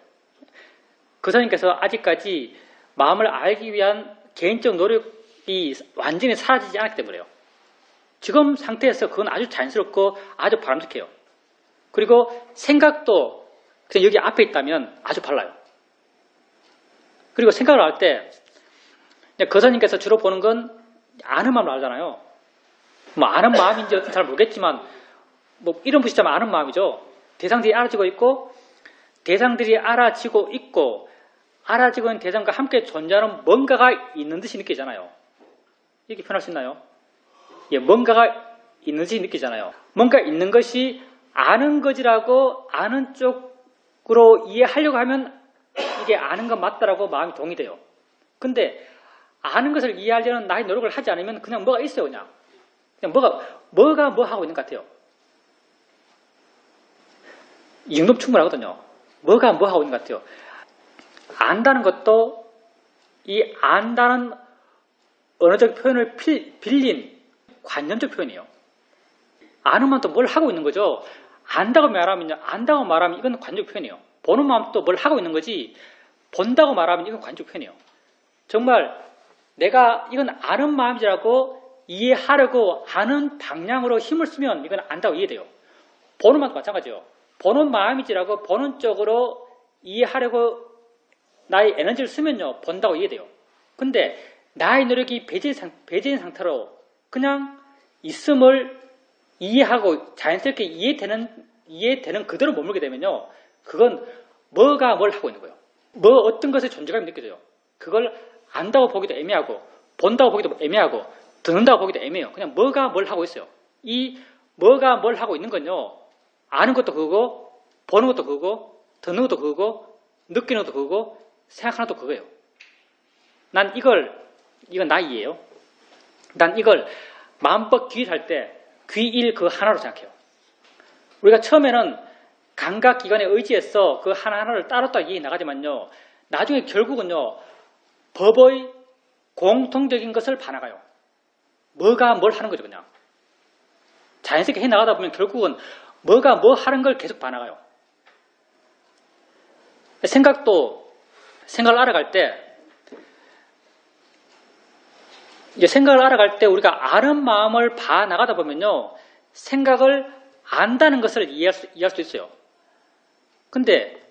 교사님께서 아직까지 마음을 알기 위한 개인적 노력이 완전히 사라지지 않았기 때문에요. 지금 상태에서 그건 아주 자연스럽고 아주 바람직해요. 그리고 생각도 그냥 여기 앞에 있다면 아주 발라요. 그리고 생각을 할 때 거사님께서 주로 보는 건 아는 마음을 알잖아요. 뭐 아는 마음인지 어떤 잘 모르겠지만 뭐 이런 부시자면 아는 마음이죠. 대상들이 알아지고 있고 대상들이 알아지고 있고 알아지고 있는 대상과 함께 존재하는 뭔가가 있는 듯이 느끼잖아요. 이렇게 표현할 수 있나요? 예, 뭔가가 있는 듯이 느끼잖아요. 뭔가 있는 것이 아는 것이라고 아는 쪽으로 이해하려고 하면 이게 아는 건 맞다라고 마음이 동의돼요. 근데 아는 것을 이해하려는 나의 노력을 하지 않으면 그냥 뭐가 있어요. 그냥 뭐가 뭐 하고 있는 것 같아요. 이 정도면 충분하거든요. 뭐가 뭐 하고 있는 것 같아요. 안다는 것도 이 안다는 언어적 표현을 빌린 관념적 표현이에요. 아는 마음도 뭘 하고 있는 거죠. 안다고 말하면 이건 관념적 표현이에요. 보는 마음도 뭘 하고 있는 거지 본다고 말하면 이건 관념적 표현이에요. 정말 내가 이건 아는 마음이라고 이해하려고 아는 방향으로 힘을 쓰면 이건 안다고 이해돼요. 보는 마음도 마찬가지예요. 보는 마음이지라고 보는 쪽으로 이해하려고 나의 에너지를 쓰면요. 본다고 이해돼요. 근데 나의 노력이 배제인 상태로 그냥 있음을 이해하고 자연스럽게 이해되는 그대로 머물게 되면요. 그건 뭐가 뭘 하고 있는 거예요. 어떤 것의 존재감이 느껴져요. 그걸 안다고 보기도 애매하고 본다고 보기도 애매하고 듣는다고 보기도 애매해요. 그냥 뭐가 뭘 하고 있어요. 이 뭐가 뭘 하고 있는 건요. 아는 것도 그거고 보는 것도 그거고 듣는 것도 그거고 느끼는 것도 그거고 생각하는 것도 그거예요. 이건 나이예요. 난 이걸 마음법 귀일할 때 귀일 그 하나로 생각해요. 우리가 처음에는 감각기관에 의지해서 그 하나하나를 따로따로 이해해 나가지만요. 나중에 결국은요. 법의 공통적인 것을 봐나가요. 뭐가 뭘 하는 거죠, 그냥. 자연스럽게 해 나가다 보면 결국은 뭐가 뭐 하는 걸 계속 봐나가요. 생각을 알아갈 때 우리가 아는 마음을 봐나가다 보면요. 생각을 안다는 것을 이해할 수 있어요. 근데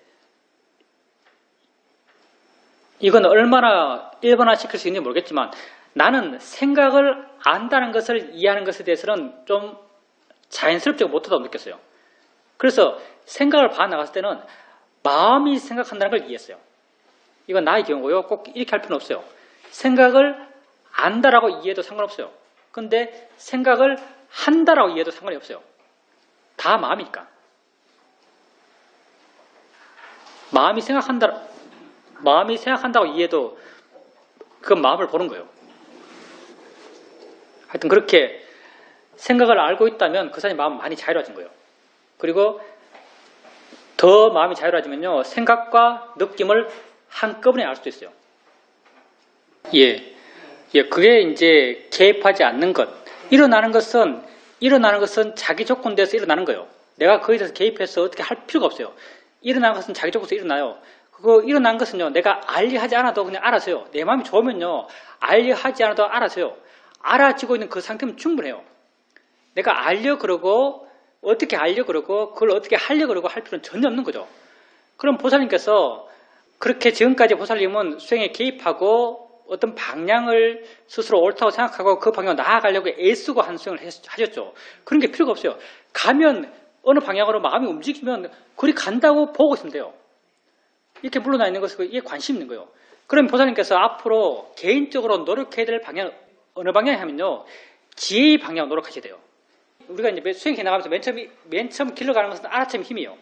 이건 얼마나 일반화시킬 수 있는지 모르겠지만 나는 생각을 안다는 것을 이해하는 것에 대해서는 좀 자연스럽지 못하다고 느꼈어요. 그래서 생각을 봐나갔을 때는 마음이 생각한다는 걸 이해했어요. 이건 나의 경우고요. 꼭 이렇게 할 필요는 없어요. 생각을 안다라고 이해해도 상관없어요. 근데 생각을 한다라고 이해해도 상관이 없어요. 다 마음이니까. 마음이 생각한다고 이해해도 그건 마음을 보는 거예요. 하여튼 그렇게 생각을 알고 있다면 그 사람의 마음은 많이 자유로워진 거예요. 그리고 더 마음이 자유로워지면요, 생각과 느낌을 한꺼번에 알 수도 있어요. 그게 이제 개입하지 않는 것. 일어나는 것은 자기 조건에서 일어나는 거예요. 내가 거기에 대해서 개입해서 어떻게 할 필요가 없어요. 일어나는 것은 자기 조건에서 일어나요. 그거 일어난 것은요, 내가 알리하지 않아도 그냥 알아서요. 내 마음이 좋으면요, 알리하지 않아도 알아서요. 알아지고 있는 그 상태면 충분해요. 내가 알려 그러고 어떻게 알려 그러고 그걸 어떻게 하려 그러고 할 필요는 전혀 없는 거죠. 그럼 보살님께서 그렇게 지금까지 보살님은 수행에 개입하고 어떤 방향을 스스로 옳다고 생각하고 그 방향으로 나아가려고 애쓰고 한 수행을 하셨죠. 그런 게 필요가 없어요. 가면 어느 방향으로 마음이 움직이면 그리 간다고 보고 있으면 돼요. 이렇게 물러나 있는 것은 이게 관심 있는 거예요. 그럼 보살님께서 앞으로 개인적으로 노력해야 될 방향 어느 방향에 하면요, 지혜의 방향으로 노력하셔야 돼요. 우리가 이제 수행해 나가면서 맨 처음 길러가는 것은 알아차림 힘이에요.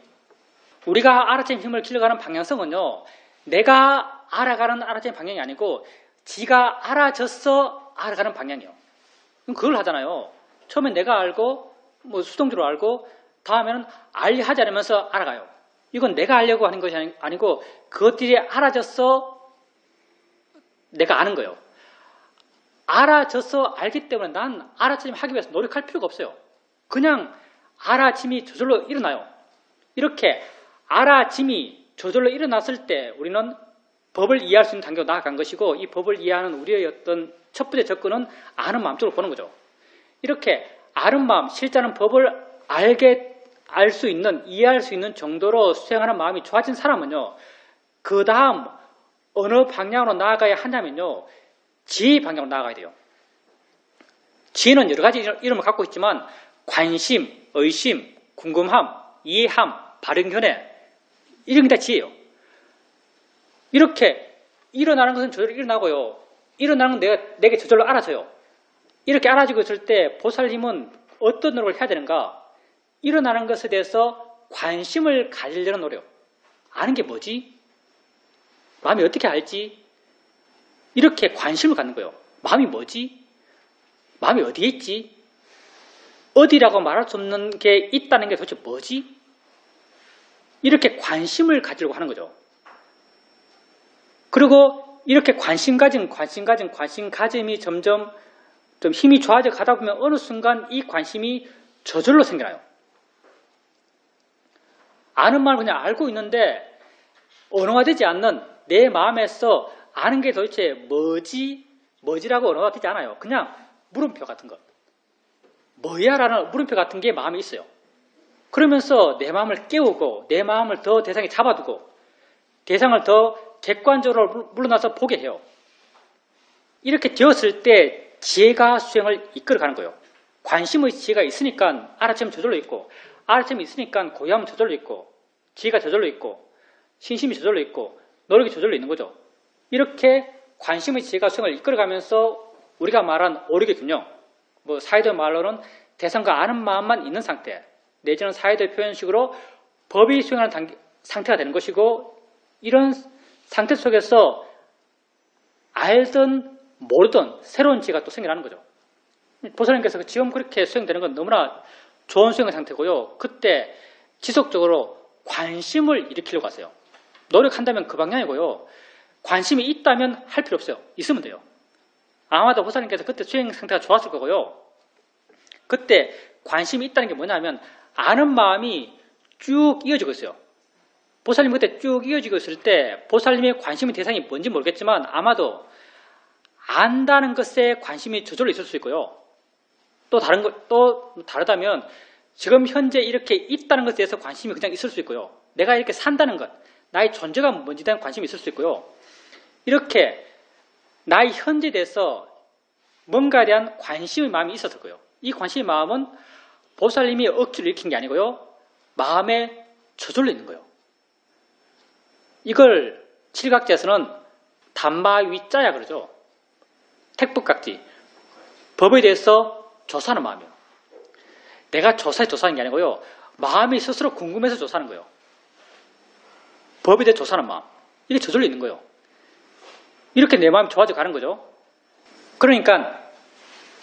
우리가 알아차림 힘을 길러가는 방향성은요, 내가 알아가는 알아차림 방향이 아니고 지가 알아져서 알아가는 방향이에요. 그럼 그걸 하잖아요. 처음엔 내가 알고 뭐 수동적으로 알고 다음에는 알리하지 않으면서 알아가요. 이건 내가 알려고 하는 것이 아니고 그것들이 알아져서 내가 아는 거예요. 알아져서 알기 때문에 난 알아차림 하기 위해서 노력할 필요가 없어요. 그냥 알아짐이 저절로 일어나요. 이렇게 알아짐이 저절로 일어났을 때 우리는 법을 이해할 수 있는 단계로 나아간 것이고, 이 법을 이해하는 우리의 어떤 첫 번째 접근은 아는 마음 쪽으로 보는 거죠. 이렇게 아는 마음, 실제는 법을 알 수 있는, 이해할 수 있는 정도로 수행하는 마음이 좋아진 사람은요, 그 다음 어느 방향으로 나아가야 하냐면요, 지혜의 방향으로 나아가야 돼요. 지혜는 여러 가지 이름을 갖고 있지만 관심, 의심, 궁금함, 이해함, 바른견해, 이런 게 다 지혜예요. 이렇게 일어나는 것은 저절로 일어나고요. 일어나는 건 내게 저절로 알아서요. 이렇게 알아지고 있을 때 보살님은 어떤 노력을 해야 되는가? 일어나는 것에 대해서 관심을 가지려는 노력. 아는 게 뭐지? 마음이 어떻게 알지? 이렇게 관심을 갖는 거예요. 마음이 뭐지? 마음이 어디에 있지? 어디라고 말할 수 없는 게 있다는 게 도대체 뭐지? 이렇게 관심을 가지려고 하는 거죠. 그리고 이렇게 관심 가짐이 점점 좀 힘이 좋아져 가다 보면 어느 순간 이 관심이 저절로 생겨나요. 아는 말을 그냥 알고 있는데 언어화되지 않는 내 마음에서 아는 게 도대체 뭐지라고 언어가 되지 않아요. 그냥 물음표 같은 것. 뭐야? 라는 물음표 같은 게 마음에 있어요. 그러면서 내 마음을 깨우고 내 마음을 더 대상에 잡아두고 대상을 더 객관적으로 물러나서 보게 해요. 이렇게 되었을 때 지혜가 수행을 이끌어가는 거예요. 관심의 지혜가 있으니까 알아차림 저절로 있고, 알아차림이 있으니까 고요함은 저절로 있고, 지혜가 저절로 있고, 신심이 저절로 있고, 노력이 저절로 있는 거죠. 이렇게 관심의 지혜가 수행을 이끌어가면서 우리가 말한 오륙의 균형, 사이드 말로는 대상과 아는 마음만 있는 상태, 내지는 사이드 표현식으로 법이 수행하는 상태가 되는 것이고, 이런 상태 속에서 알든 모르든 새로운 지혜가 또 생겨나는 거죠. 보살님께서 지금 그렇게 수행되는 건 너무나 좋은 수행의 상태고요. 그때 지속적으로 관심을 일으키려고 하세요. 노력한다면 그 방향이고요. 관심이 있다면 할 필요 없어요. 있으면 돼요. 아마도 보살님께서 그때 수행 상태가 좋았을 거고요. 그때 관심이 있다는 게 뭐냐면 아는 마음이 쭉 이어지고 있어요. 보살님 그때 쭉 이어지고 있을 때 보살님의 관심의 대상이 뭔지 모르겠지만 아마도 안다는 것에 관심이 저절로 있을 수 있고요. 또 다르다면 지금 현재 이렇게 있다는 것에 대해서 관심이 그냥 있을 수 있고요. 내가 이렇게 산다는 것, 나의 존재가 뭔지에 대한 관심이 있을 수 있고요. 이렇게 나의 현재에 대해서 뭔가에 대한 관심의 마음이 있었을 거예요. 이 관심의 마음은 보살님이 억지로 일으킨 게 아니고요. 마음에 저절로 있는 거예요. 이걸 칠각지에서는 담마위자야 그러죠. 택법각지. 법에 대해서 조사하는 마음이에요. 내가 조사하는 게 아니고요. 마음이 스스로 궁금해서 조사하는 거예요. 법에 대해 조사하는 마음. 이게 저절로 있는 거예요. 이렇게 내 마음이 좋아져 가는 거죠. 그러니까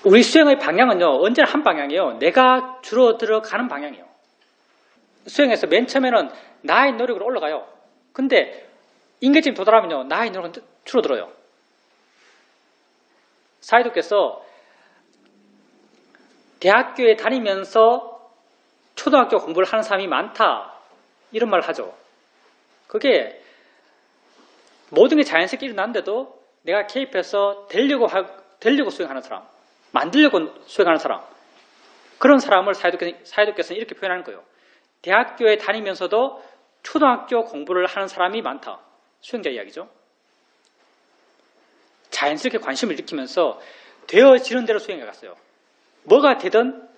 우리 수행의 방향은요, 언제나 한 방향이에요. 내가 줄어들어가는 방향이에요. 수행에서 맨 처음에는 나의 노력으로 올라가요. 근데 인계점에 도달하면요, 나의 노력은 줄어들어요. 사이도께서 대학교에 다니면서 초등학교 공부를 하는 사람이 많다, 이런 말을 하죠. 그게 모든 게 자연스럽게 일어났는데도 내가 개입해서 되려고 수행하는 사람, 만들려고 수행하는 사람, 그런 사람을 사이도께서는 이렇게 표현하는 거예요. 대학교에 다니면서도 초등학교 공부를 하는 사람이 많다. 수행자 이야기죠. 자연스럽게 관심을 일으키면서 되어지는 대로 수행해 갔어요. 뭐가 되든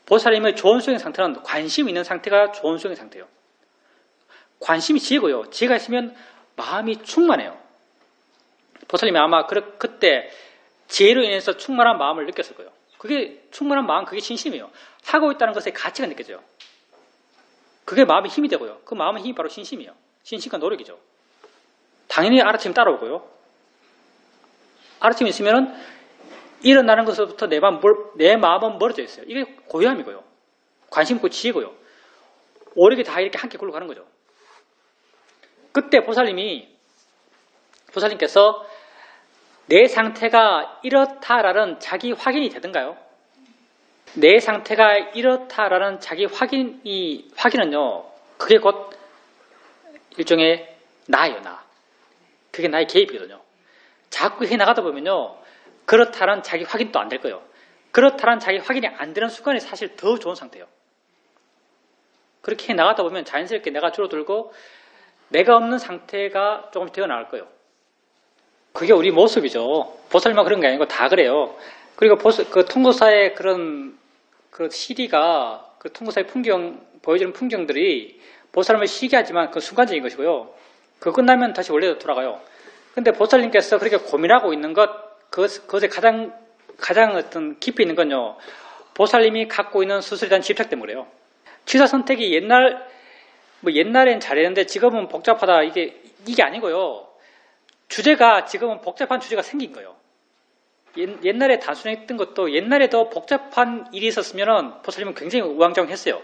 보살님의 좋은 수행 상태는 관심 있는 상태가 좋은 수행 상태예요. 관심이 지혜고요. 지혜가 있으면 마음이 충만해요. 보살님이 아마 그때 지혜로 인해서 충만한 마음을 느꼈을 거예요. 그게 충만한 마음, 그게 신심이에요. 하고 있다는 것에 가치가 느껴져요. 그게 마음의 힘이 되고요. 그 마음의 힘이 바로 신심이에요. 신심과 노력이죠. 당연히 알아차림 따라오고요. 알아차림이 있으면 일어나는 것부터 내 마음은 멀어져 있어요. 이게 고요함이고요. 관심 있고 지혜고요. 오력이 다 이렇게 함께 굴러가는 거죠. 그때 보살님께서 내 상태가 이렇다라는 자기 확인이 되던가요? 내 상태가 이렇다라는 자기 확인은요, 그게 곧 일종의 나예요, 나. 그게 나의 개입이거든요. 자꾸 해나가다 보면요, 그렇다는 자기 확인도 안 될 거예요. 그렇다는 자기 확인이 안 되는 순간이 사실 더 좋은 상태예요. 그렇게 해나가다 보면 자연스럽게 내가 줄어들고 내가 없는 상태가 조금씩 되어 나갈 거예요. 그게 우리 모습이죠. 보살만 그런 게 아니고 다 그래요. 그리고 그 통도사의 그 시리가, 그 통도사의 보여주는 풍경들이 보살님을 시게 하지만 그 순간적인 것이고요. 그거 끝나면 다시 원래로 돌아가요. 근데 보살님께서 그렇게 고민하고 있는 그것에 가장 어떤 깊이 있는 건요, 보살님이 갖고 있는 스스로에 대한 집착 때문에요. 취사 선택이 옛날엔 잘했는데 지금은 복잡하다, 이게 아니고요. 주제가 지금은 복잡한 주제가 생긴 거예요. 옛날에 단순했던 것도 옛날에도 복잡한 일이 있었으면 보살님은 굉장히 우왕좌왕했어요.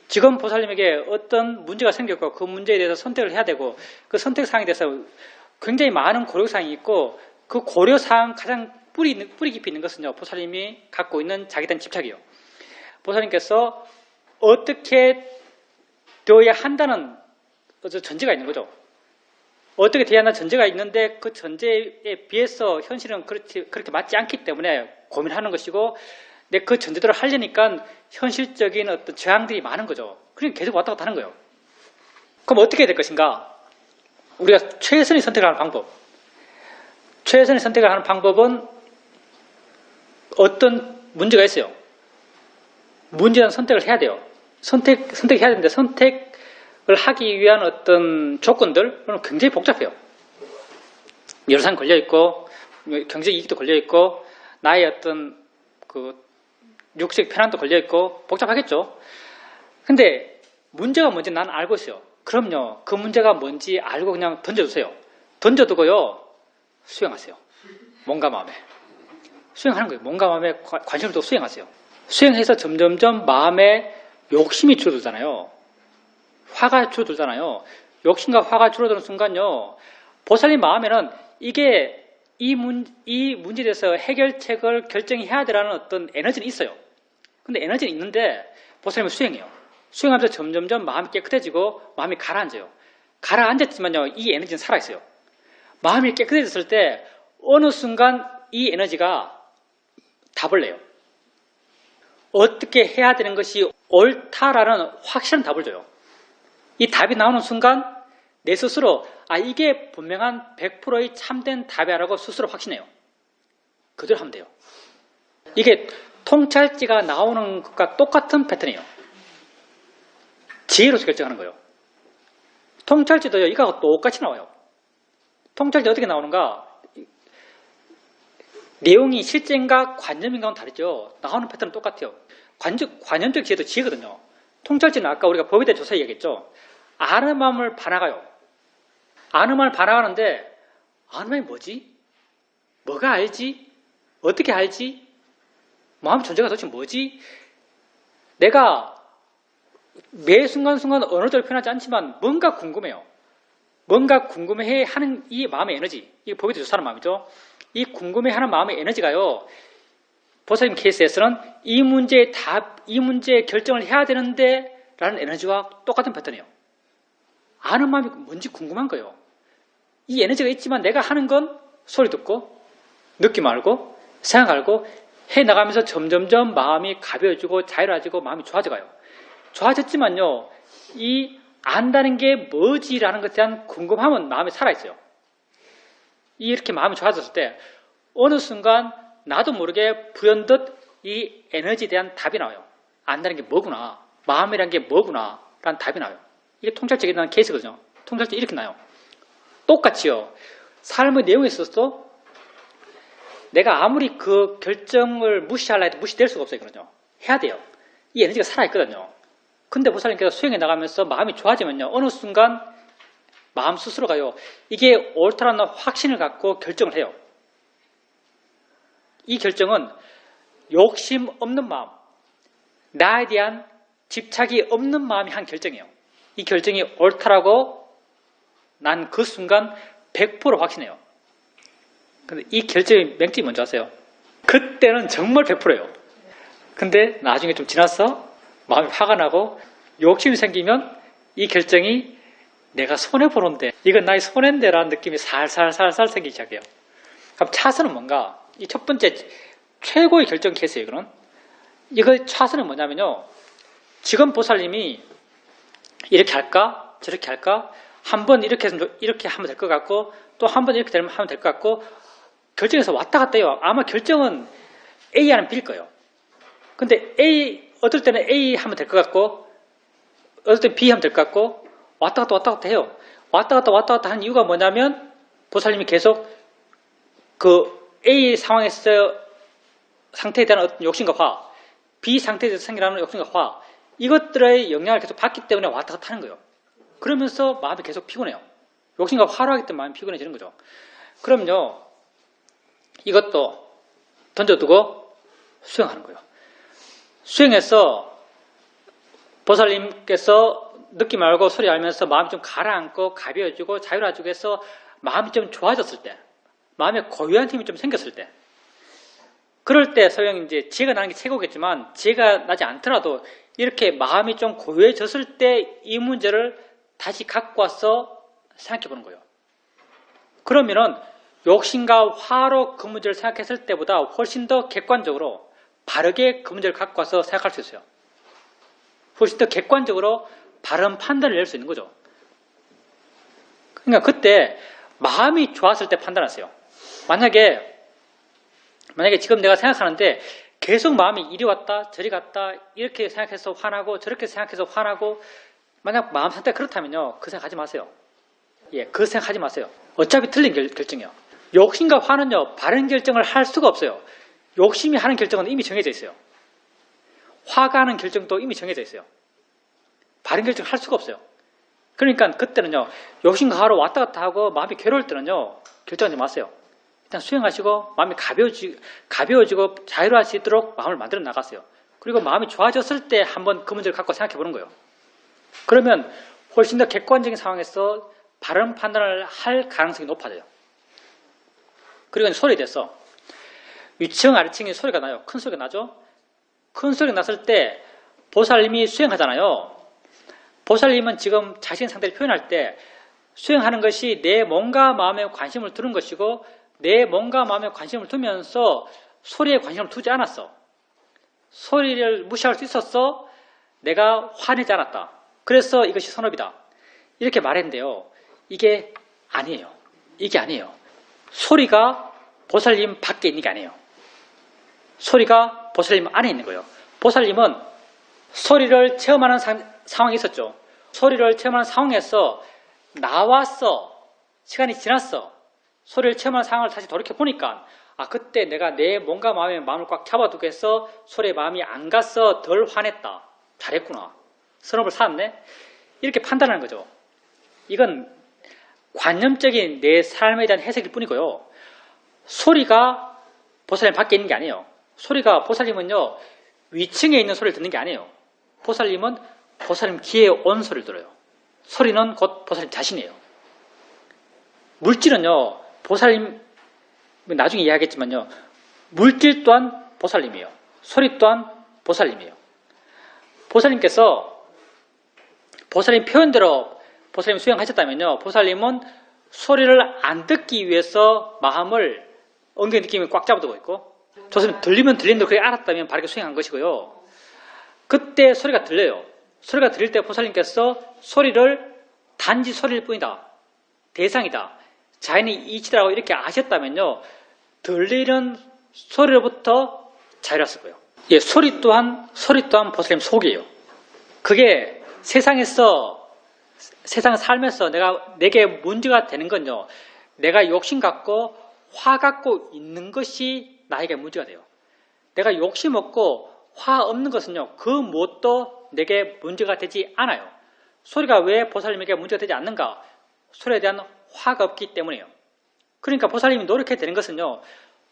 지금 보살님에게 어떤 문제가 생겼고 그 문제에 대해서 선택을 해야 되고 그 선택사항에 대해서 굉장히 많은 고려사항이 있고 그 고려사항 가장 뿌리 깊이 있는 것은요, 보살님이 갖고 있는 자기에 대한 집착이에요. 보살님께서 어떻게 되어야 한다는 전제가 있는 거죠. 어떻게 돼야 하나 전제가 있는데 그 전제에 비해서 현실은 그렇게 맞지 않기 때문에 고민하는 것이고, 근데 그 전제대로 하려니까 현실적인 어떤 저항들이 많은 거죠. 그러니까 계속 왔다 갔다 하는 거예요. 그럼 어떻게 해야 될 것인가? 우리가 최선의 선택을 하는 방법. 최선의 선택을 하는 방법은 어떤 문제가 있어요. 문제는 선택을 해야 돼요. 선택해야 되는데 선택을 하기 위한 어떤 조건들은 굉장히 복잡해요. 여러 사람이 걸려있고, 경제 이익도 걸려있고, 나의 어떤 그 육식 편안도 걸려있고, 복잡하겠죠. 근데 문제가 뭔지 난 알고 있어요. 그럼요, 그 문제가 뭔지 알고 그냥 던져주세요. 던져두고요, 수행하세요. 몸과 마음에. 수행하는 거예요. 몸과 마음에 관심을 두고 수행하세요. 수행해서 점점점 마음에 욕심이 줄어들잖아요. 화가 줄어들잖아요. 욕심과 화가 줄어드는 순간요, 보살님 마음에는 이 문제에 대해서 해결책을 결정해야 되라는 어떤 에너지는 있어요. 근데 에너지는 있는데 보살님은 수행해요. 수행하면서 점점점 마음이 깨끗해지고 마음이 가라앉아요. 가라앉았지만요, 이 에너지는 살아있어요. 마음이 깨끗해졌을 때 어느 순간 이 에너지가 답을 내요. 어떻게 해야 되는 것이 옳다라는 확실한 답을 줘요. 이 답이 나오는 순간 내 스스로 이게 분명한 100%의 참된 답이라고 스스로 확신해요. 그대로 하면 돼요. 이게 통찰지가 나오는 것과 똑같은 패턴이에요. 지혜로서 결정하는 거예요. 통찰지도요, 이거하고 똑같이 나와요. 통찰지 어떻게 나오는가? 내용이 실제인가 관념인가는 다르죠. 나오는 패턴은 똑같아요. 관념적 지혜도 지혜거든요. 통찰지는 아까 우리가 법에 대해 조사 얘기했죠. 아는 마음을 반나가요. 아는 말 반항하는데 아는 말이 뭐지? 뭐가 알지? 어떻게 알지? 마음 존재가 도대체 뭐지? 내가 매 순간순간 언어적으로 표현하지 않지만 뭔가 궁금해요. 뭔가 궁금해 하는 이 마음의 에너지, 이게 보기도 좋다는 마음이죠. 이 궁금해하는 마음의 에너지가요, 보살님 케이스에서는 이 문제의 답, 이 문제의 결정을 해야 되는데 라는 에너지와 똑같은 패턴이에요. 아는 마음이 뭔지 궁금한 거예요. 이 에너지가 있지만 내가 하는 건 소리 듣고 느낌 알고 생각 알고 해나가면서 점점점 마음이 가벼워지고 자유로워지고 마음이 좋아져가요. 좋아졌지만요, 이 안다는 게 뭐지라는 것에 대한 궁금함은 마음에 살아있어요. 이렇게 마음이 좋아졌을 때 어느 순간 나도 모르게 불현듯 이 에너지에 대한 답이 나와요. 안다는 게 뭐구나, 마음이란 게 뭐구나 라는 답이 나와요. 이게 통찰적인 케이스거든요. 통찰적이 이렇게 나요. 똑같이요, 삶의 내용에 있어서도 내가 아무리 그 결정을 무시하려 해도 무시될 수가 없어요. 그러죠. 해야 돼요. 이 에너지가 살아있거든요. 근데 보살님께서 수행해 나가면서 마음이 좋아지면요, 어느 순간 마음 스스로가요, 이게 옳다라는 확신을 갖고 결정을 해요. 이 결정은 욕심 없는 마음, 나에 대한 집착이 없는 마음이 한 결정이에요. 이 결정이 옳다라고 난 그 순간 100% 확신해요. 근데 이 결정의 맹점이 뭔지 아세요? 그때는 정말 100%예요. 근데 나중에 좀 지나서 마음이 화가 나고 욕심이 생기면 이 결정이 내가 손해보는데, 이건 나의 손해인데 라는 느낌이 살살살살 생기기 시작해요. 그럼 차선은 뭔가? 이 첫 번째 최고의 결정 케이스예요. 이거 차선은 뭐냐면요, 지금 보살님이 이렇게 할까 저렇게 할까, 한번 이렇게 하면 될 것 같고 또 한 번 이렇게 하면 될 것 같고, 결정해서 왔다 갔다 해요. 아마 결정은 A 하면 B일 거예요. 근데 어떨 때는 A 하면 될 것 같고 어떨 때는 B 하면 될 것 같고, 왔다 갔다 해요. 왔다 갔다 하는 이유가 뭐냐면 보살님이 계속 그 A 상태에 대한 어떤 욕심과 화, B 상태에 대해서 생기는 욕심과 화, 이것들의 영향을 계속 받기 때문에 왔다 갔다 하는 거예요. 그러면서 마음이 계속 피곤해요. 욕심과 화로 하기 때문에 마음이 피곤해지는 거죠. 그럼요, 이것도 던져두고 수행하는 거예요. 수행해서 보살님께서 느낌 알고 소리 알면서 마음이 좀 가라앉고 가벼워지고 자유로워지고 해서 마음이 좀 좋아졌을 때, 마음에 고요한 힘이 좀 생겼을 때, 그럴 때 소형 이제 지혜가 나는 게 최고겠지만, 지혜가 나지 않더라도 이렇게 마음이 좀 고요해졌을 때 이 문제를 다시 갖고 와서 생각해 보는 거예요. 그러면은 욕심과 화로 그 문제를 생각했을 때보다 훨씬 더 객관적으로 바르게 그 문제를 갖고 와서 생각할 수 있어요. 훨씬 더 객관적으로 바른 판단을 낼 수 있는 거죠. 그러니까 그때 마음이 좋았을 때 판단하세요. 만약에 지금 내가 생각하는데 계속 마음이 이리 왔다 저리 갔다 이렇게 생각해서 화나고 저렇게 생각해서 화나고, 만약 마음 상태가 그렇다면요, 그 생각하지 마세요. 그 생각하지 마세요. 어차피 틀린 결정이에요. 욕심과 화는요, 바른 결정을 할 수가 없어요. 욕심이 하는 결정은 이미 정해져 있어요. 화가 하는 결정도 이미 정해져 있어요. 바른 결정을 할 수가 없어요. 그러니까 그때는요, 욕심과 화로 왔다 갔다 하고 마음이 괴로울 때는요, 결정하지 마세요. 일단 수행하시고 마음이 가벼워지고 자유로워지도록 마음을 만들어 나가세요. 그리고 마음이 좋아졌을 때 한번 그 문제를 갖고 생각해 보는 거예요. 그러면 훨씬 더 객관적인 상황에서 바른 판단을 할 가능성이 높아져요. 그리고 소리에 대해서 위층 아래층에 소리가 나요. 큰 소리가 나죠. 큰 소리가 났을 때 보살님이 수행하잖아요. 보살님은 지금 자신의 상태를 표현할 때 수행하는 것이 내 몸과 마음에 관심을 두는 것이고, 내 몸과 마음에 관심을 두면서 소리에 관심을 두지 않았어. 소리를 무시할 수 있었어. 내가 화내지 않았다. 그래서 이것이 선업이다. 이렇게 말했는데요, 이게 아니에요. 이게 아니에요. 소리가 보살님 밖에 있는 게 아니에요. 소리가 보살님 안에 있는 거예요. 보살님은 소리를 체험하는 상황이 있었죠. 소리를 체험하는 상황에서 나왔어. 시간이 지났어. 소리를 체험하는 상황을 다시 돌이켜보니까, 그때 내가 내 몸과 마음을 꽉 잡아두고 해서 소리에 마음이 안 갔어. 덜 화냈다. 잘했구나. 선업을 쌓았네. 이렇게 판단하는 거죠. 이건 관념적인 내 삶에 대한 해석일 뿐이고요. 소리가 보살님 밖에 있는 게 아니에요. 소리가 보살님은요 위층에 있는 소리를 듣는 게 아니에요. 보살님은 보살님 귀에 온 소리를 들어요. 소리는 곧 보살님 자신이에요. 물질은요 보살님 나중에 이야기하겠지만요 물질 또한 보살님이에요. 소리 또한 보살님이에요. 보살님께서 보살님 표현대로 보살님 수행하셨다면요 보살님은 소리를 안 듣기 위해서 마음을 엉덩이 느낌이 꽉 잡아두고 있고 조선님 들리면 들린 대로 그렇게 알았다면 바르게 수행한 것이고요. 그때 소리가 들려요. 소리가 들릴 때 보살님께서 소리를 단지 소리일 뿐이다. 대상이다. 자연의 이치라고 이렇게 아셨다면요. 들리는 소리로부터 자유로웠을 거예요. 예, 소리 또한 보살님 속이에요. 그게 세상을 살면서 내게 문제가 되는 건요. 내가 욕심 갖고 화 갖고 있는 것이 나에게 문제가 돼요. 내가 욕심 없고 화 없는 것은요. 그 무엇도 내게 문제가 되지 않아요. 소리가 왜 보살님에게 문제가 되지 않는가? 소리에 대한 화가 없기 때문이에요. 그러니까 보살님이 노력해야 되는 것은요.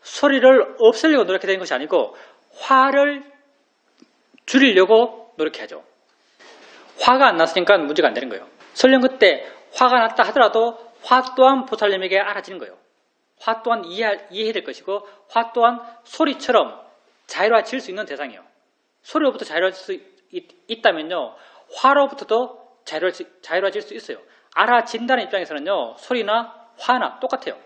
소리를 없애려고 노력해야 되는 것이 아니고 화를 줄이려고 노력해야죠. 화가 안 났으니까 문제가 안 되는 거예요. 설령 그때 화가 났다 하더라도 화 또한 보살님에게 알아지는 거예요. 화 또한 이해해야 될 것이고 화 또한 소리처럼 자유로워질 수 있는 대상이에요. 소리로부터 자유로워질 수 있다면요. 화로부터도 자유로워질 수 있어요. 알아진다는 입장에서는요. 소리나 화나 똑같아요.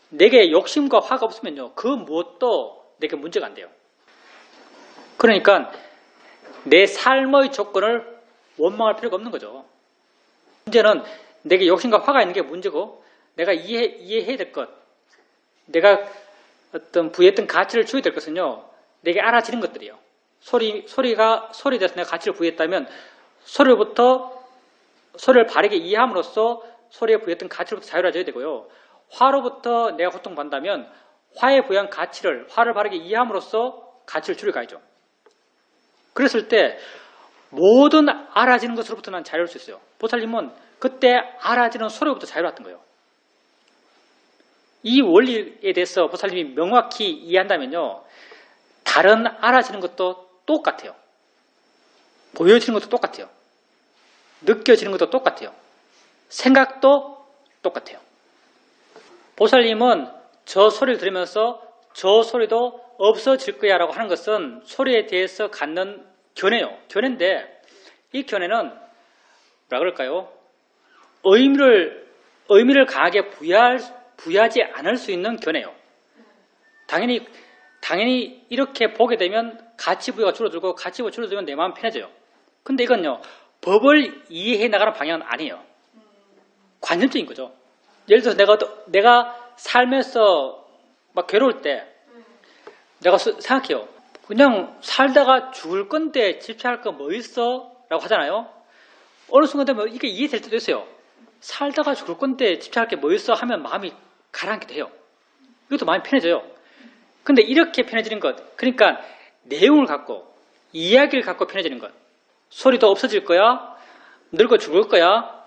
내게 욕심과 화가 없으면요. 그 무엇도 내게 문제가 안 돼요. 그러니까 내 삶의 조건을 원망할 필요가 없는 거죠. 문제는 내게 욕심과 화가 있는 게 문제고 내가 이해해야 될 것, 내가 어떤 부여했던 가치를 줘야 될 것은요. 내게 알아지는 것들이에요. 소리에 대해서 내가 가치를 부여했다면 소리를 바르게 이해함으로써 소리에 부여했던 가치로부터 자유로워져야 되고요. 화로부터 내가 고통받는다면 화에 부여한 가치를 화를 바르게 이해함으로써 가치를 줄여가야죠. 그랬을 때 모든 알아지는 것으로부터 난 자유로울 수 있어요. 보살님은 그때 알아지는 소리로부터 자유로웠던 거예요. 이 원리에 대해서 보살님이 명확히 이해한다면요. 다른 알아지는 것도 똑같아요. 보여지는 것도 똑같아요. 느껴지는 것도 똑같아요. 생각도 똑같아요. 보살님은 저 소리를 들으면서 저 소리도 없어질 거야 라고 하는 것은 소리에 대해서 갖는 견해요. 견해인데 이 견해는 뭐라 그럴까요? 의미를 강하게 부여하지 않을 수 있는 견해요. 당연히 이렇게 보게 되면 가치 부여가 줄어들고 가치 부여가 줄어들면 내 마음 편해져요. 근데 이건요. 법을 이해해 나가는 방향은 아니에요. 관념적인 거죠. 예를 들어서 내가 살면서 막 괴로울 때 내가 생각해요. 그냥 살다가 죽을 건데 집착할 거 뭐 있어? 라고 하잖아요. 어느 순간 되면 이게 이해될 때도 있어요. 살다가 죽을 건데 집착할 게 뭐 있어? 하면 마음이 가라앉기도 해요. 이것도 마음이 편해져요. 근데 이렇게 편해지는 것, 그러니까 내용을 갖고 이야기를 갖고 편해지는 것. 소리도 없어질 거야. 늙어 죽을 거야.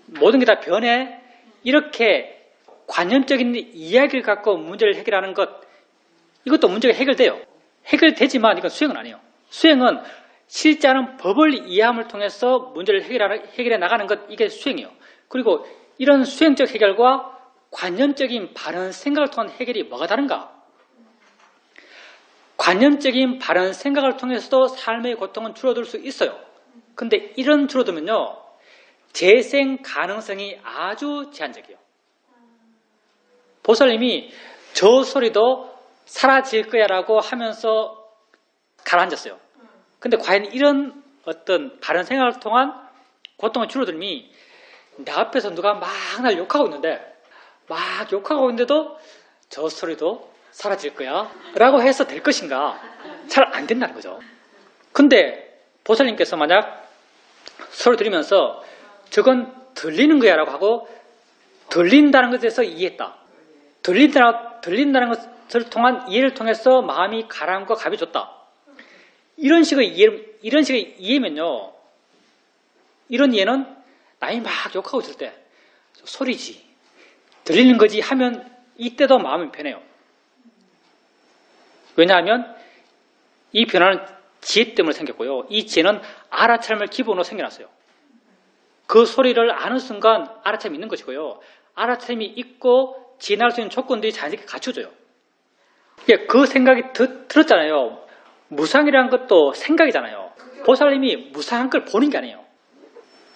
모든 게 다 변해. 이렇게 관념적인 이야기를 갖고 문제를 해결하는 것, 이것도 문제가 해결돼요. 해결되지만 이건 수행은 아니에요. 수행은 실제 하는 법을 이해함을 통해서 문제를 해결해 나가는 것, 이게 수행이에요. 그리고 이런 수행적 해결과 관념적인 바른 생각을 통한 해결이 뭐가 다른가? 관념적인 바른 생각을 통해서도 삶의 고통은 줄어들 수 있어요. 근데 이런 줄어들면요. 재생 가능성이 아주 제한적이에요. 보살님이 저 소리도 사라질 거야 라고 하면서 가라앉았어요. 근데 과연 이런 어떤 바른 생각을 통한 고통의 줄어들미 내 앞에서 누가 막 날 욕하고 있는데 막 욕하고 있는데도 저 소리도 사라질 거야 라고 해서 될 것인가? 잘 안 된다는 거죠. 근데 보살님께서 만약 소리 들으면서 저건 들리는 거야 라고 하고 들린다는 것에서 이해했다. 들린다는 것을 통한 이해를 통해서 마음이 가라앉고 가벼워졌다. 이런 식의 이해면요. 이런 이해는 남이 막 욕하고 있을 때 소리지, 들리는 거지 하면 이때도 마음이 편해요. 왜냐하면 이 변화는 지혜 때문에 생겼고요. 이 지혜는 알아차림을 기본으로 생겨났어요. 그 소리를 아는 순간 알아차림이 있는 것이고요. 알아차림이 있고 지혜할 수 있는 조건들이 자연스럽게 갖춰져요. 예, 그 생각이 들었잖아요. 무상이라는 것도 생각이잖아요. 보살님이 무상한 걸 보는 게 아니에요.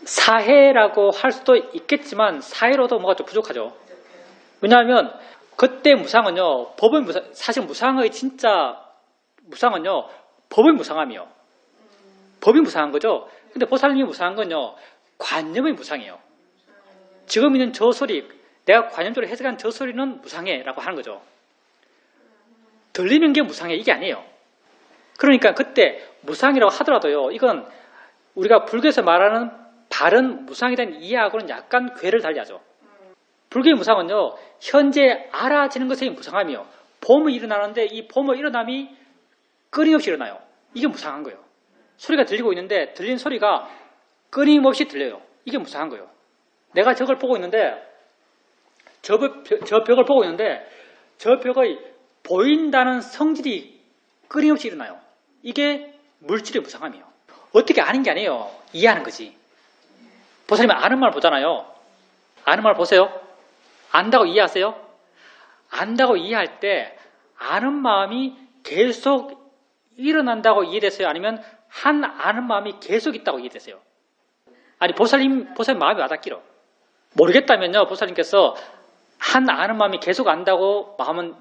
사해라고 할 수도 있겠지만 사해로도 뭐가 좀 부족하죠. 왜냐하면 그때 무상은요, 법의 무상, 사실 무상의 진짜 무상은요, 법의 무상함이요. 법이 무상한 거죠. 근데 보살님이 무상한 건요, 관념의 무상이에요. 지금 있는 저 소리, 내가 관념적으로 해석한 저 소리는 무상해 라고 하는 거죠. 들리는 게 무상해, 이게 아니에요. 그러니까 그때 무상이라고 하더라도요, 이건 우리가 불교에서 말하는 바른 무상에 대한 이해하고는 약간 궤를 달리하죠. 불교의 무상은요, 현재 알아지는 것의 무상함이요. 봄이 일어나는데 이 봄의 일어남이 끊임없이 일어나요. 이게 무상한 거예요. 소리가 들리고 있는데 들리는 소리가 끊임없이 들려요. 이게 무상한 거예요. 내가 저걸 보고 있는데 저 벽을 보고 있는데 저 벽의 보인다는 성질이 끊임없이 일어나요. 이게 물질의 무상함이에요. 어떻게 아는 게 아니에요. 이해하는 거지. 보살님은 아는 말 보잖아요. 아는 말 보세요. 안다고 이해하세요? 안다고 이해할 때 아는 마음이 계속 일어난다고 이해됐어요? 아니면 한 아는 마음이 계속 있다고 이해됐어요? 아니 보살님 마음이 와닿기로 모르겠다면요, 보살님께서 한 아는 마음이 계속 안다고 마음은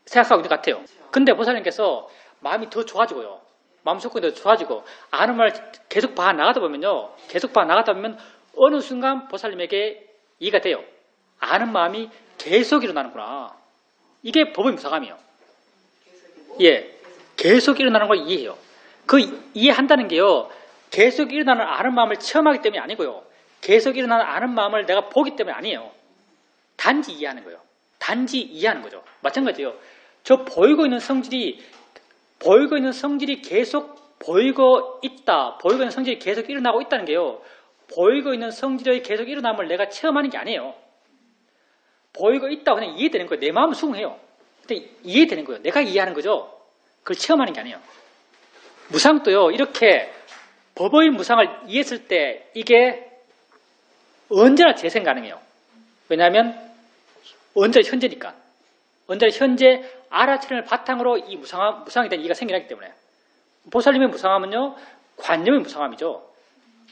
생각하고 있는 것 같아요. 근데 보살님께서 마음이 더 좋아지고요, 마음 조건이 더 좋아지고 아는 말 계속 봐 나가다 보면요, 계속 봐 나가다 보면 어느 순간 보살님에게 이해가 돼요. 아는 마음이 계속 일어나는구나. 이게 법의 무상함이에요. 예, 계속 일어나는 걸 이해해요. 그 이해한다는 게요, 계속 일어나는 아는 마음을 체험하기 때문이 아니고요, 계속 일어나는 아는 마음을 내가 보기 때문에 아니에요. 단지 이해하는 거예요. 단지 이해하는 거죠. 마찬가지예요. 저 보이고 있는 성질이 계속 보이고 있다. 보이고 있는 성질이 계속 일어나고 있다는 게요, 보이고 있는 성질의 계속 일어남을 내가 체험하는 게 아니에요. 보이고 있다고 그냥 이해되는 거예요. 내 마음은 수긍해요. 근데 이해되는 거예요. 내가 이해하는 거죠. 그걸 체험하는 게 아니에요. 무상도요, 이렇게 법의 무상을 이해했을 때 이게 언제나 재생 가능해요. 왜냐하면 언제나 현재니까. 언제나 현재 알아차림을 바탕으로 이 무상에 대한 이해가 생겨나기 때문에. 보살님의 무상함은요, 관념의 무상함이죠.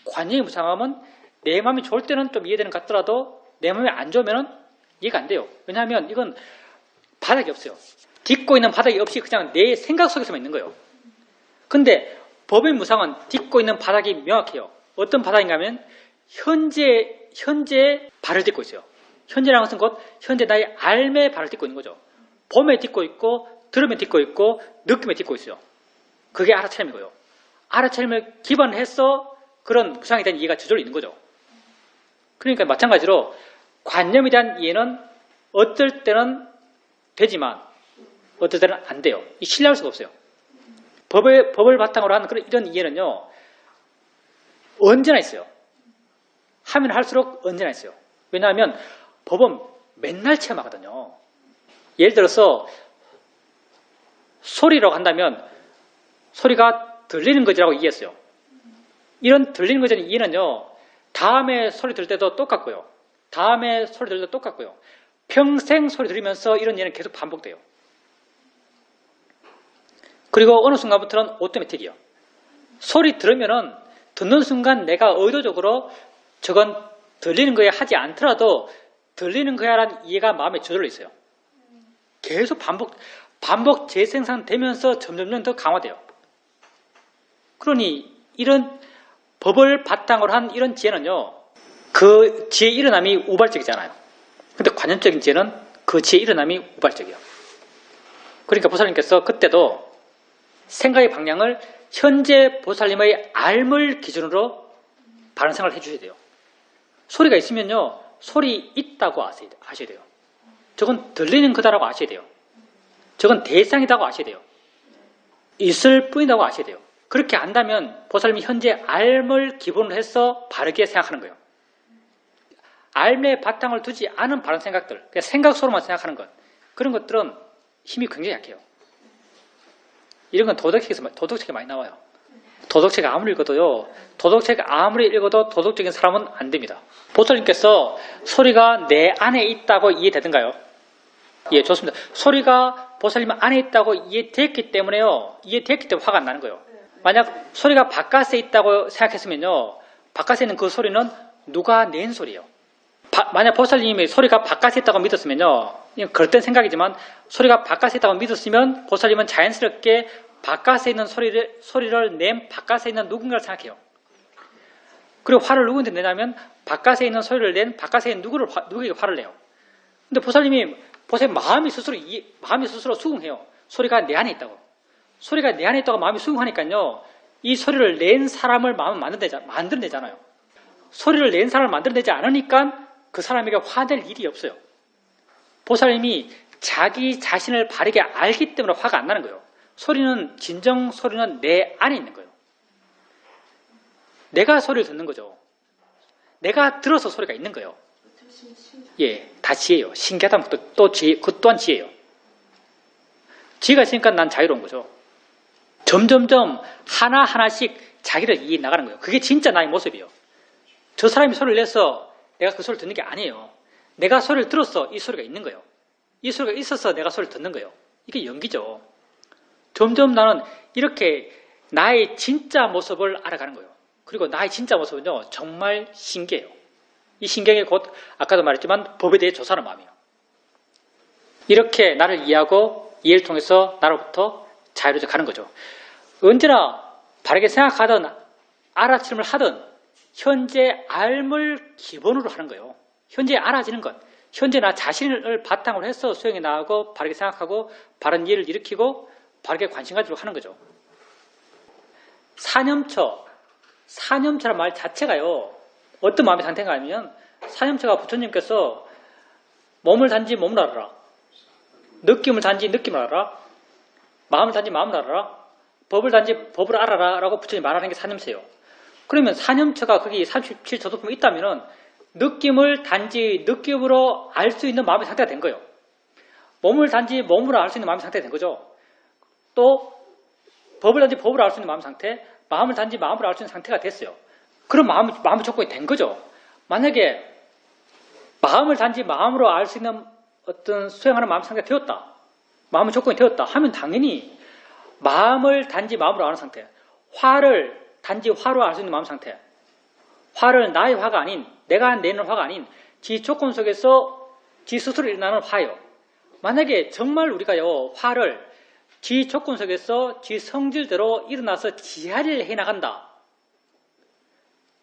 관념의 무상함은 내 마음이 좋을 때는 좀 이해되는 것 같더라도 내 마음이 안 좋으면 이해가 안 돼요. 왜냐하면 이건 바닥이 없어요. 딛고 있는 바닥이 없이 그냥 내 생각 속에서만 있는 거예요. 근데 법의 무상은 딛고 있는 바닥이 명확해요. 어떤 바닥인가 하면 현재 발을 딛고 있어요. 현재라는 것은 곧 현재 나의 삶에 발을 딛고 있는 거죠. 봄에 딛고 있고 들음에 딛고 있고 느낌에 딛고 있어요. 그게 알아차림이고요. 알아차림을 기반해서 그런 무상에 대한 이해가 저절로 있는 거죠. 그러니까 마찬가지로 관념에 대한 이해는 어떨 때는 되지만 어떨 때는 안 돼요. 이 신뢰할 수가 없어요. 법을 바탕으로 하는 이런 이해는요, 언제나 있어요. 하면 할수록 언제나 있어요. 왜냐하면 법은 맨날 체험하거든요. 예를 들어서 소리라고 한다면 소리가 들리는 것이라고 이해했어요. 이런 들리는 것에 대한 이해는요, 다음에 소리 들을 때도 똑같고요, 다음에 소리 들을 때도 똑같고요, 평생 소리 들으면서 이런 이해는 계속 반복돼요. 그리고 어느 순간부터는 오토매틱이에요. 소리 들으면은 듣는 순간 내가 의도적으로 저건 들리는 거야 하지 않더라도 들리는 거야라는 이해가 마음에 저절로 있어요. 계속 반복 재생산되면서 점점 더 강화돼요. 그러니 이런 법을 바탕으로 한 이런 지혜는요, 그 지혜의 일어남이 우발적이잖아요. 근데 관념적인 지혜는 그 지혜의 일어남이 우발적이에요. 그러니까 보살님께서 그때도 생각의 방향을 현재 보살님의 알물 기준으로 바른 생각을 해주셔야 돼요. 소리가 있으면요, 소리 있다고 아셔야 돼요. 저건 들리는 거다라고 아셔야 돼요. 저건 대상이라고 아셔야 돼요. 있을 뿐이라고 아셔야 돼요. 그렇게 안다면 보살님이 현재 알을 기본으로 해서 바르게 생각하는 거예요. 알에 바탕을 두지 않은 바른 생각들, 그냥 생각으로만 생각하는 것, 그런 것들은 힘이 굉장히 약해요. 이런 건 도덕책에 많이 나와요. 도덕책 아무리 읽어도요, 도덕책 아무리 읽어도 도덕적인 사람은 안 됩니다. 보살님께서 소리가 내 안에 있다고 이해되던가요? 예, 좋습니다. 소리가 보살님 안에 있다고 이해됐기 때문에 화가 안 나는 거예요. 만약 소리가 바깥에 있다고 생각했으면요, 바깥에 있는 그 소리는 누가 낸 소리예요. 만약 보살님이 소리가 바깥에 있다고 믿었으면요, 이건 그럴된 생각이지만 소리가 바깥에 있다고 믿었으면 보살님은 자연스럽게 바깥에 있는 소리를 낸 바깥에 있는 누군가를 생각해요. 그리고 화를 누구한테 내냐면 바깥에 있는 소리를 낸 바깥에 있는 누구에게 화를 내요. 근데 보살님 마음이 스스로 수긍해요. 소리가 내 안에 있다고. 소리가 내 안에 있다고 마음이 수긍하니까요, 이 소리를 낸 사람을 마음을 만들어내잖아요. 소리를 낸 사람을 만들어내지 않으니까 그 사람에게 화낼 일이 없어요. 보살님이 자기 자신을 바르게 알기 때문에 화가 안 나는 거예요. 진정 소리는 내 안에 있는 거예요. 내가 소리를 듣는 거죠. 내가 들어서 소리가 있는 거예요. 예, 다 지혜예요. 신기하다면 그 또한 지혜예요. 지혜가 있으니까 난 자유로운 거죠. 점점점 하나하나씩 자기를 이해 나가는 거예요. 그게 진짜 나의 모습이에요. 저 사람이 소리를 내서 내가 그 소리를 듣는 게 아니에요. 내가 소리를 들어서 이 소리가 있는 거예요. 이 소리가 있어서 내가 소리를 듣는 거예요. 이게 연기죠. 점점 나는 이렇게 나의 진짜 모습을 알아가는 거예요. 그리고 나의 진짜 모습은요, 정말 신기해요. 이 신경이 곧 아까도 말했지만 법에 대해 조사하는 마음이에요. 이렇게 나를 이해하고 이해를 통해서 나로부터 자유로워져 가는 거죠. 언제나 바르게 생각하든 알아침을 하든 현재 알을 기본으로 하는 거예요. 현재 알아지는 것, 현재 나 자신을 바탕으로 해서 수행해 나가고 바르게 생각하고 바른 이해를 일으키고 바르게 관심 가지고 하는 거죠. 사념처란 말 자체가요, 어떤 마음의 상태인가 하면, 사념처가 부처님께서 몸을 단지 몸을 알아라, 느낌을 단지 느낌을 알아라, 마음을 단지 마음을 알아라, 법을 단지 법을 알아라 라고 부처님이 말하는 게 사념처예요. 그러면 사념처가 거기 37조도품에 있다면 느낌을 단지 느낌으로 알 수 있는 마음의 상태가 된 거예요. 몸을 단지 몸으로 알 수 있는 마음의 상태가 된 거죠. 또 법을 단지 법으로 알 수 있는 마음 상태, 마음을 단지 마음으로 알 수 있는 상태가 됐어요. 그런 마음의 조건이 된 거죠. 만약에 마음을 단지 마음으로 알 수 있는 어떤 수행하는 마음 상태가 되었다, 마음의 조건이 되었다 하면 당연히 마음을 단지 마음으로 아는 상태, 화를 단지 화로 알 수 있는 마음 상태, 화를 나의 화가 아닌, 내가 내는 화가 아닌 지 조건 속에서 지 스스로 일어나는 화예요. 만약에 정말 우리가요, 화를 지 조건 속에서 지 성질대로 일어나서 지하리를 해나간다,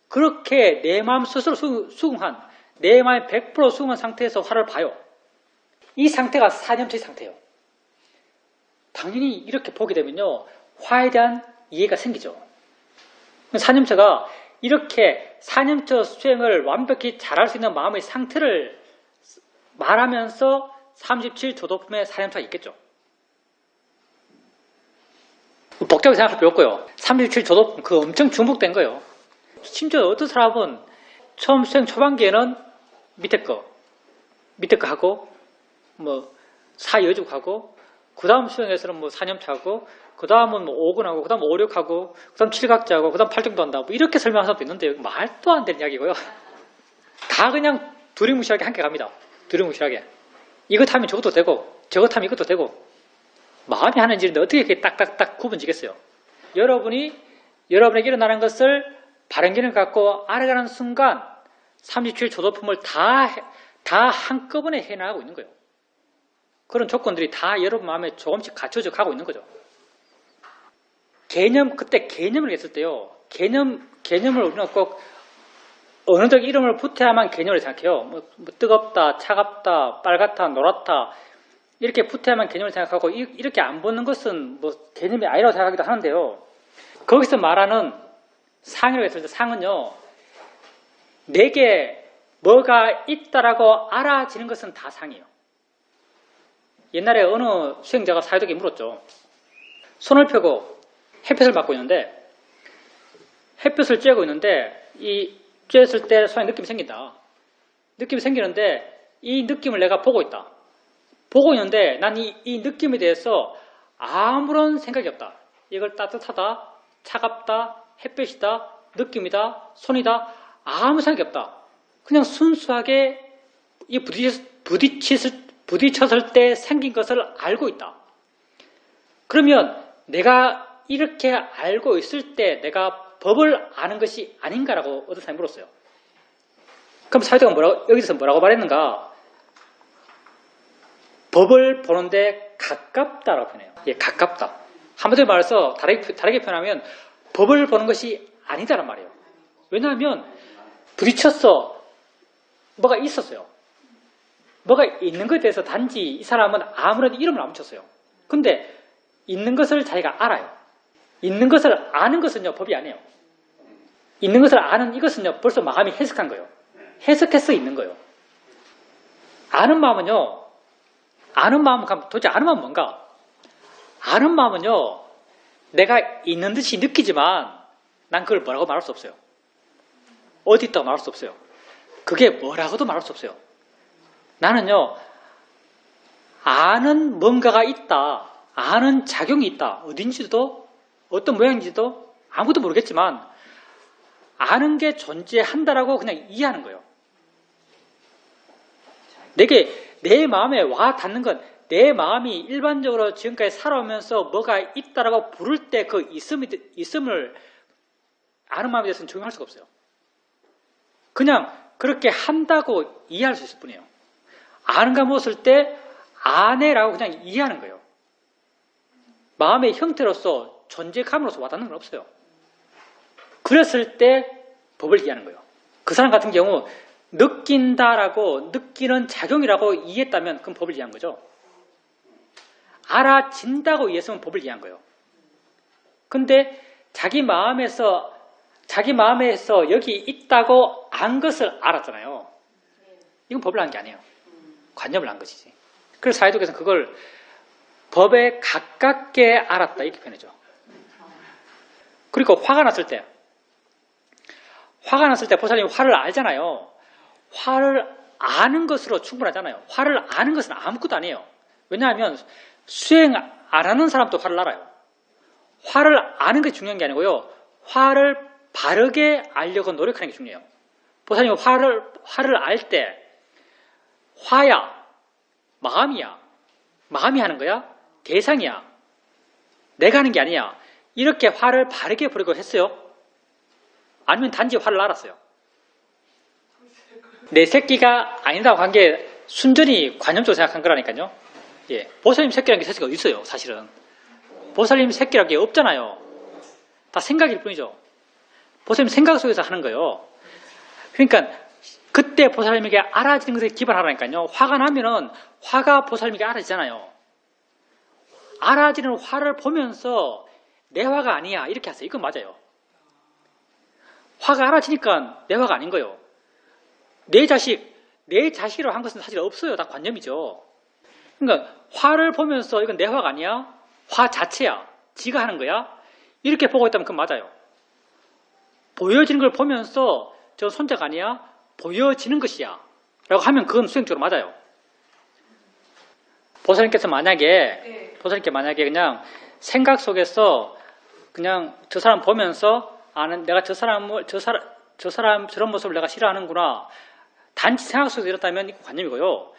그렇게 내 마음 스스로 수긍한, 내 마음이 100% 수긍한 상태에서 화를 봐요. 이 상태가 사념처의 상태예요. 당연히 이렇게 보게 되면요, 화에 대한 이해가 생기죠. 사념처가 이렇게 사념처 수행을 완벽히 잘할 수 있는 마음의 상태를 말하면서 37조도품의 사념처가 있겠죠. 복잡하게 생각할 필요 없고요. 37조도품 그 엄청 중복된 거예요. 심지어 어떤 사람은 처음 수행 초반기에는 밑에 거 하고 뭐 사여죽 하고, 그 다음 수행에서는 뭐 사념차고, 그 다음은 뭐 5근하고, 그 다음 5, 6하고, 그 다음 7각자하고, 그 다음 8정도 한다, 뭐 이렇게 설명하는 사람도 있는데 말도 안 되는 이야기고요. 다 그냥 두리뭉실하게 함께 갑니다. 두리뭉실하게. 이것 하면 저것도 되고 저것 하면 이것도 되고, 마음이 하는 일인데 어떻게 이렇게 딱딱딱 구분지겠어요. 여러분에게 일어나는 것을 바른 견해를 갖고 알아가는 순간 37조도품을 다 한꺼번에 해나가고 있는 거예요. 그런 조건들이 다 여러분 마음에 조금씩 갖춰져 가고 있는 거죠. 그때 개념을 했을 때요, 개념을 우리는 꼭 어느 적 이름을 붙여야만 개념을 생각해요. 뭐 뜨겁다, 차갑다, 빨갛다, 노랗다, 이렇게 붙여야만 개념을 생각하고, 이렇게 안 붙는 것은 뭐 개념이 아니라고 생각하기도 하는데요. 거기서 말하는 상이라고 했을 때, 상은요, 내게 뭐가 있다라고 알아지는 것은 다 상이에요. 옛날에 어느 수행자가 사회독에 물었죠. 손을 펴고 햇볕을 받고 있는데 햇볕을 쬐고 있는데 이 쬐었을 때 손에 느낌이 생긴다. 느낌이 생기는데 이 느낌을 내가 보고 있다. 보고 있는데 난 이 느낌에 대해서 아무런 생각이 없다. 이걸 따뜻하다, 차갑다, 햇볕이다, 느낌이다, 손이다, 아무 생각이 없다. 그냥 순수하게 이 부딪혔을 때 생긴 것을 알고 있다. 그러면 내가 이렇게 알고 있을 때 내가 법을 아는 것이 아닌가라고 어떤 사람이 물었어요. 그럼 사회자가 여기서 뭐라고 말했는가? 법을 보는데 가깝다라고 표현해요. 예, 가깝다. 한마디로 말해서 다르게 표현하면 법을 보는 것이 아니다란 말이에요. 왜냐하면 부딪혔어. 뭐가 있었어요. 뭐가 있는 것에 대해서 단지 이 사람은 아무런 이름을 안 붙였어요. 근데 있는 것을 자기가 알아요. 있는 것을 아는 것은요, 법이 아니에요. 있는 것을 아는 이것은요, 벌써 마음이 해석한 거예요. 해석해서 있는 거예요. 아는 마음은요, 도대체 아는 마음은 뭔가? 아는 마음은요, 내가 있는 듯이 느끼지만 난 그걸 뭐라고 말할 수 없어요. 어디 있다고 말할 수 없어요. 그게 뭐라고도 말할 수 없어요. 나는요, 아는 뭔가가 있다. 아는 작용이 있다. 어딘지도, 어떤 모양인지도 아무도 모르겠지만 아는 게 존재한다라고 그냥 이해하는 거예요. 내 마음에 와 닿는 건 내 마음이 일반적으로 지금까지 살아오면서 뭐가 있다라고 부를 때 그 있음을 아는 마음에 대해서는 적용할 수가 없어요. 그냥 그렇게 한다고 이해할 수 있을 뿐이에요. 아는가 무엇을 때 아네라고 그냥 이해하는 거예요. 마음의 형태로서 존재감으로서 와닿는 건 없어요. 그랬을 때 법을 이해하는 거예요. 그 사람 같은 경우 느낀다라고 느끼는 작용이라고 이해했다면 그건 법을 이해한 거죠. 알아진다고 이해했으면 법을 이해한 거예요. 근데 자기 마음에서 여기 있다고 안 것을 알았잖아요. 이건 법을 한 게 아니에요. 관념을 한 것이지. 그래서 사회독에서는 그걸 법에 가깝게 알았다 이렇게 표현해줘. 그리고 화가 났을 때 보살님이 화를 알잖아요. 화를 아는 것으로 충분하잖아요. 화를 아는 것은 아무것도 아니에요. 왜냐하면 수행 안 하는 사람도 화를 알아요. 화를 아는 게 중요한 게 아니고요. 화를 바르게 알려고 노력하는 게 중요해요. 보살님은 화를 알 때 화야, 마음이야. 마음이 하는 거야? 대상이야. 내가 하는 게 아니야. 이렇게 화를 바르게 부리고 했어요? 아니면 단지 화를 알았어요? 내 새끼가 아니다고 한 게 순전히 관념적으로 생각한 거라니까요. 예, 보살님 새끼라는 게 새끼가 어디 있어요, 사실은. 보살님 새끼라는 게 없잖아요. 다 생각일 뿐이죠. 보살님 생각 속에서 하는 거예요. 그러니까 그때 보살님에게 알아지는 것에 기반하라니까요. 화가 나면은 화가 보살님에게 알아지잖아요. 알아지는 화를 보면서 내 화가 아니야 이렇게 하세요. 이건 맞아요. 화가 알아지니까 내 화가 아닌 거예요. 내 자식으로 한 것은 사실 없어요. 다 관념이죠. 그러니까 화를 보면서 이건 내 화가 아니야. 화 자체야. 지가 하는 거야. 이렇게 보고 있다면 그건 맞아요. 보여지는 걸 보면서 저 손자가 아니야. 보여지는 것이야. 라고 하면 그건 수행적으로 맞아요. 보살님께서 만약에 그냥 생각 속에서 그냥 저 사람 보면서 내가 저 사람 저런 모습을 내가 싫어하는구나. 단지 생각 속에서 이렇다면 이거 관념이고요.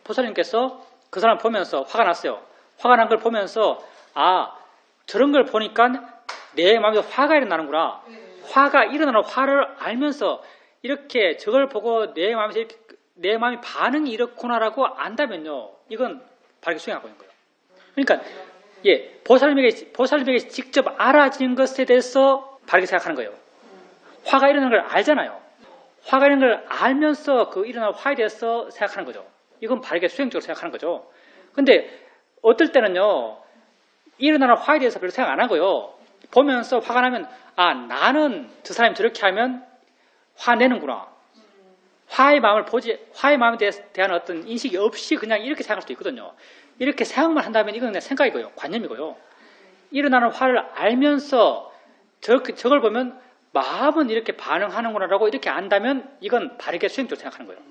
보살님께서 그 사람 보면서 화가 났어요. 화가 난 걸 보면서 저런 걸 보니까 내 마음에 화가 일어나는구나. 화가 일어나는 화를 알면서 이렇게 저걸 보고 내 마음이 반응이 이렇구나라고 안다면요. 이건 바르게 수행하고 있는 거예요. 그러니까 보살님에게 직접 알아지는 것에 대해서 바르게 생각하는 거예요. 화가 일어나는 걸 알잖아요. 화가 일어나는 걸 알면서 그 일어나는 화에 대해서 생각하는 거죠. 이건 바르게 수행적으로 생각하는 거죠. 근데 어떨 때는요. 일어나는 화에 대해서 별로 생각 안 하고요. 보면서 화가 나면 나는 저 사람이 저렇게 하면 화내는구나. 화의 마음에 대한 어떤 인식이 없이 그냥 이렇게 생각할 수도 있거든요. 이렇게 생각만 한다면 이건 그냥 생각이고요. 관념이고요. 일어나는 화를 알면서 저걸 보면 마음은 이렇게 반응하는구나라고 이렇게 안다면 이건 바르게 수행적으로 생각하는 거예요.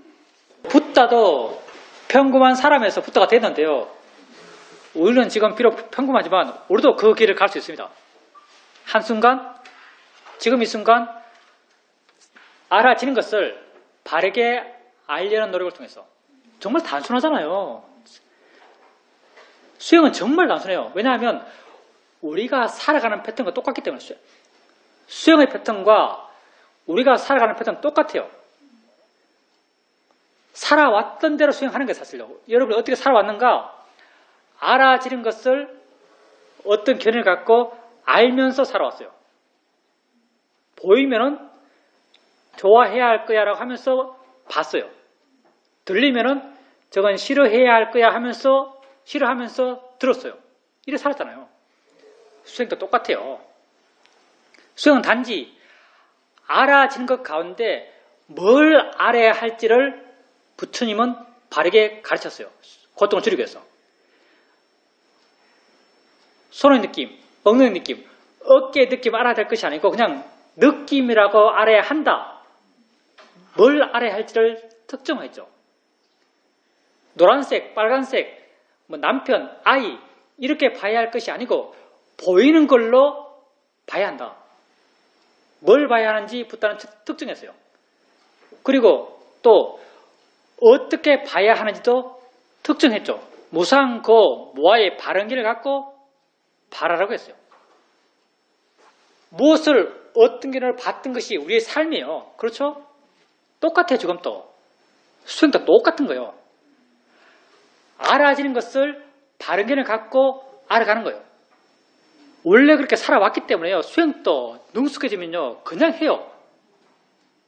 붓다도 평범한 사람에서 붓다가 되는데요. 우리는 지금 비록 평범하지만 우리도 그 길을 갈 수 있습니다. 한순간, 지금 이 순간 알아지는 것을 바르게 알려는 노력을 통해서. 정말 단순하잖아요. 수행은 정말 단순해요. 왜냐하면 우리가 살아가는 패턴과 똑같기 때문에 수행의 패턴과 우리가 살아가는 패턴은 똑같아요. 살아왔던 대로 수행하는 게 사실요. 여러분이 어떻게 살아왔는가? 알아지는 것을 어떤 견해를 갖고 알면서 살아왔어요. 보이면은 좋아해야 할 거야 라고 하면서 봤어요. 들리면은 저건 싫어해야 할 거야 하면서 싫어하면서 들었어요. 이래 살았잖아요. 수행도 똑같아요. 수행은 단지 알아지는 것 가운데 뭘 알아야 할지를 부처님은 바르게 가르쳤어요. 고통을 줄이기 위해서. 손의 느낌, 엉덩이 느낌, 어깨의 느낌 알아야 될 것이 아니고 그냥 느낌이라고 알아야 한다. 뭘 알아야 할지를 특정했죠. 노란색, 빨간색, 남편, 아이 이렇게 봐야 할 것이 아니고 보이는 걸로 봐야 한다. 뭘 봐야 하는지 부타는 특정했어요. 그리고 또 어떻게 봐야 하는지도 특정했죠. 무상고 모아의 바른길을 갖고 바라라고 했어요. 무엇을 어떤 길을 봤던 것이 우리의 삶이에요. 그렇죠? 똑같아요. 지금 또 수행도 똑같은 거예요. 알아지는 것을 바른 길을 갖고 알아가는 거예요. 원래 그렇게 살아왔기 때문에요. 수행도 능숙해지면요 그냥 해요.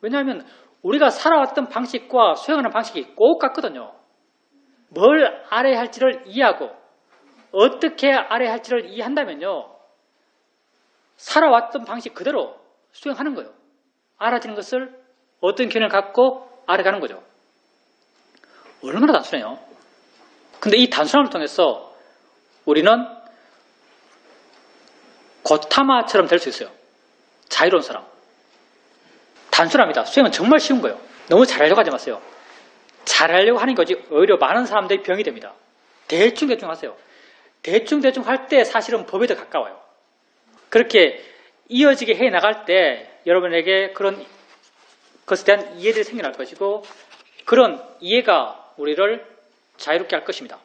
왜냐하면 우리가 살아왔던 방식과 수행하는 방식이 똑같거든요. 뭘 알아야 할지를 이해하고 어떻게 알아야 할지를 이해한다면요 살아왔던 방식 그대로 수행하는 거예요. 알아지는 것을 어떤 견해를 갖고 알아가는 거죠. 얼마나 단순해요. 근데 이 단순함을 통해서 우리는 고타마처럼 될 수 있어요. 자유로운 사람. 단순합니다. 수행은 정말 쉬운 거예요. 너무 잘하려고 하지 마세요. 잘하려고 하는 거지 오히려 많은 사람들이 병이 됩니다. 대충 하세요. 대충 할 때 사실은 법에 더 가까워요. 그렇게 이어지게 해 나갈 때 여러분에게 그런 것에 대한 이해들이 생겨날 것이고 그런 이해가 우리를 자유롭게 할 것입니다.